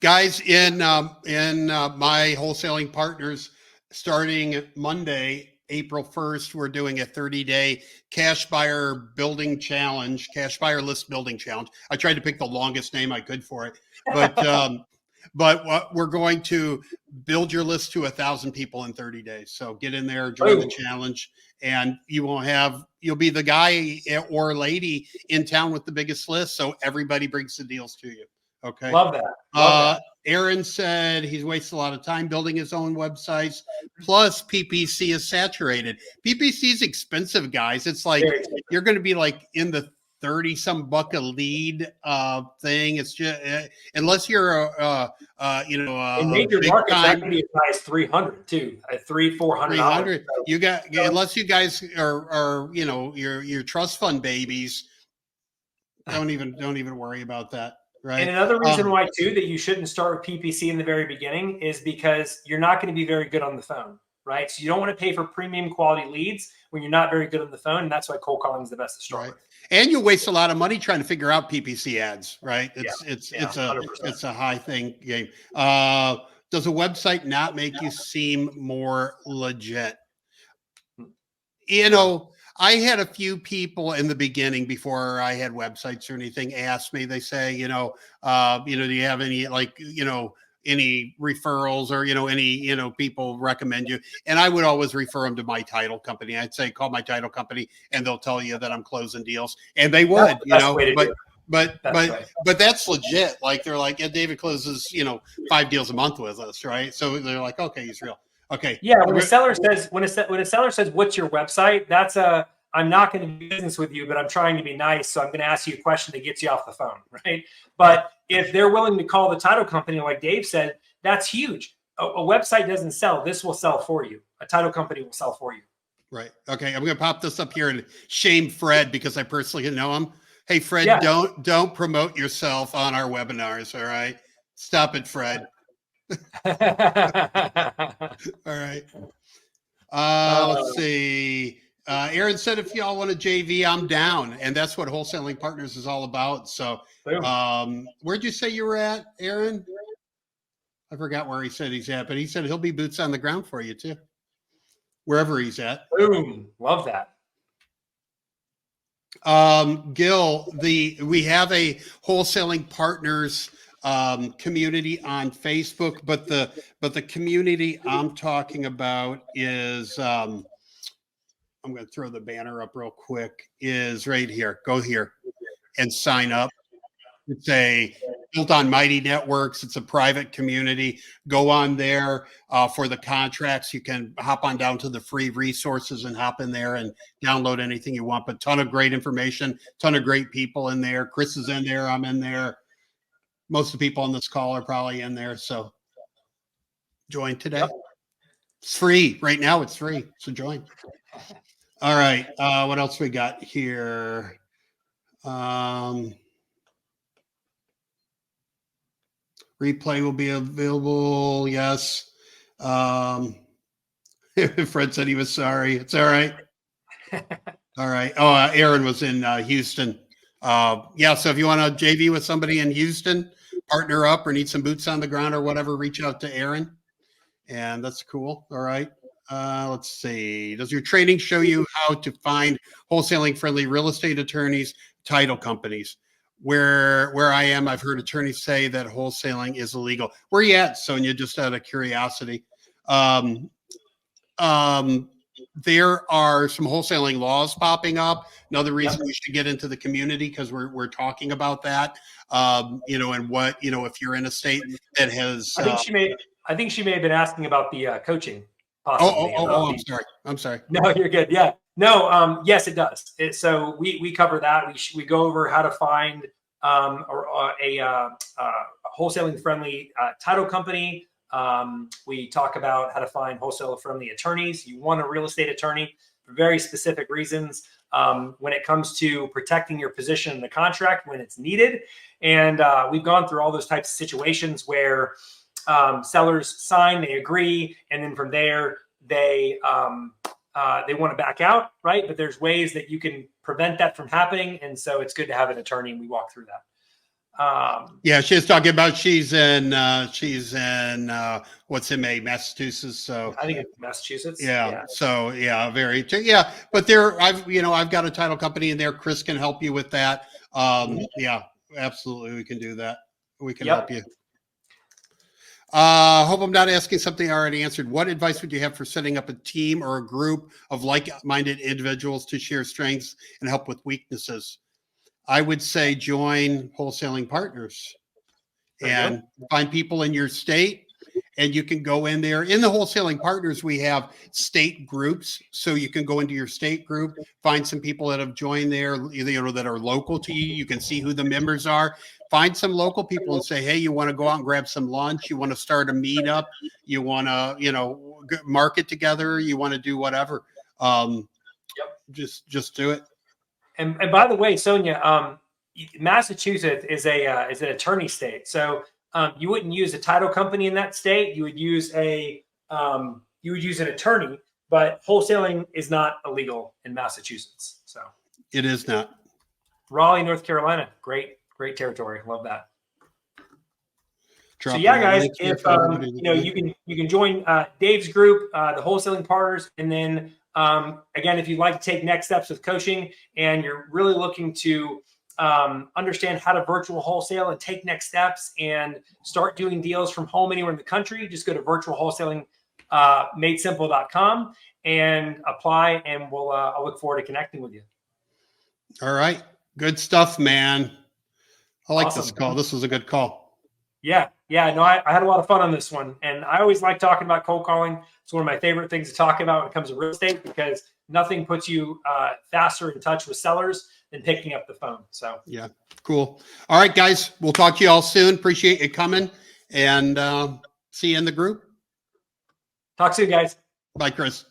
Guys, in my wholesaling partners, starting Monday, April 1st, we're doing a 30-day cash buyer building challenge, cash buyer list building challenge. I tried to pick the longest name I could for it, but we're going to build your list to 1,000 people in 30 days. So get in there, join the challenge, and you'll be the guy or lady in town with the biggest list. So everybody brings the deals to you. Okay. Love that. Aaron said he's wasted a lot of time building his own websites. Plus, PPC is saturated. PPC is expensive, guys. It's like you're going to be like in the 30 some buck a lead thing. It's just unless you're in major markets that can be as high as 300 too, at $300-400. You got unless you guys are your trust fund babies. Don't even worry about that. Right. And another reason why too that you shouldn't start with PPC in the very beginning is because you're not going to be very good on the phone, right? So you don't want to pay for premium quality leads when you're not very good on the phone, and that's why cold calling is the best to start with. And you waste a lot of money trying to figure out PPC ads, right? It's a high thing game. Does a website not make you seem more legit? I had a few people in the beginning before I had websites or anything ask me, they say, do you have any any referrals or, any, people recommend you? And I would always refer them to my title company. I'd say, call my title company and they'll tell you that I'm closing deals, and they would, but that's legit. Like, they're like, yeah, David closes, 5 deals a month with us. Right. So they're like, okay, he's real. Okay. Yeah. When a seller says, what's your website? That's I'm not going to do business with you, but I'm trying to be nice. So I'm going to ask you a question that gets you off the phone. Right. But if they're willing to call the title company, like Dave said, that's huge. A website doesn't sell. This will sell for you. A title company will sell for you. Right. Okay. I'm going to pop this up here and shame Fred because I personally know him. Hey, Fred, don't promote yourself on our webinars. All right. Stop it, Fred. All right. Let's see. Aaron said, if y'all want a JV, I'm down. And that's what Wholesaling Partners is all about. So where'd you say you were at, Aaron? I forgot where he said he's at, but he said he'll be boots on the ground for you too, wherever he's at. Boom. Love that. Gil, we have a Wholesaling Partners community on Facebook, but the community I'm talking about is I'm going to throw the banner up real quick, is right here. Go here and sign up. It's built on Mighty Networks. It's a private community. Go on there for the contracts. You can hop on down to the free resources and hop in there and download anything you want. But ton of great information, ton of great people in there. Chris is in there. I'm in there. Most of the people on this call are probably in there. So join today. Yep. It's free. Right now it's free. So join. All right. What else we got here? Replay will be available. Yes. Fred said he was sorry. It's all right. All right. Oh, Aaron was in Houston. So if you want to JV with somebody in Houston, partner up, or need some boots on the ground or whatever, reach out to Aaron. And that's cool. All right. Let's see. Does your training show you how to find wholesaling friendly real estate attorneys, title companies? Where I am, I've heard attorneys say that wholesaling is illegal. Where are you at, Sonia? Just out of curiosity. There are some wholesaling laws popping up. Another reason we should get into the community, because we're talking about that. And what, if you're in a state that has, I think she may have been asking about the coaching. Possibly. I'm sorry. No, you're good. Yeah. No. Yes, it does. So we cover that. We go over how to find a wholesaling friendly title company. We talk about how to find wholesaler friendly attorneys. You want a real estate attorney for very specific reasons when it comes to protecting your position in the contract when it's needed. And we've gone through all those types of situations where sellers sign, they agree, and then from there they want to back out, right? But there's ways that you can prevent that from happening, and so it's good to have an attorney, and we walk through that. She's talking about she's in what's in Massachusetts. So I think it's Massachusetts. Yeah. So but I've got a title company in there. Chris can help you with that. Yeah, absolutely, we can do that. We can help you. Hope I'm not asking something I already answered. What advice would you have for setting up a team or a group of like-minded individuals to share strengths and help with weaknesses? I would say join Wholesaling Partners and find people in your state. And you can go in there. In the Wholesaling Partners, we have state groups. So you can go into your state group, find some people that have joined there, that are local to you. You can see who the members are. Find some local people and say, hey, you want to go out and grab some lunch? You want to start a meetup? You want to, market together? You want to do whatever? Just do it. And by the way, Sonia, Massachusetts is an attorney state. So you wouldn't use a title company in that state. You would use an attorney, but wholesaling is not illegal in Massachusetts. So it is not. Raleigh, North Carolina, great territory. Love that. So yeah, guys, if you can join Dave's group, the Wholesaling Partners, and then again, if you'd like to take next steps with coaching and you're really looking to understand how to virtual wholesale and take next steps and start doing deals from home anywhere in the country, just go to virtualwholesaling.madesimple.com and apply, and I'll look forward to connecting with you. All right. Good stuff, man. I like Awesome. this call. This was a good call. Yeah. No, I had a lot of fun on this one. And I always like talking about cold calling. It's one of my favorite things to talk about when it comes to real estate, because nothing puts you faster in touch with sellers than picking up the phone. So yeah, cool. All right, guys, we'll talk to you all soon. Appreciate you coming, and see you in the group. Talk soon, guys. Bye, Chris.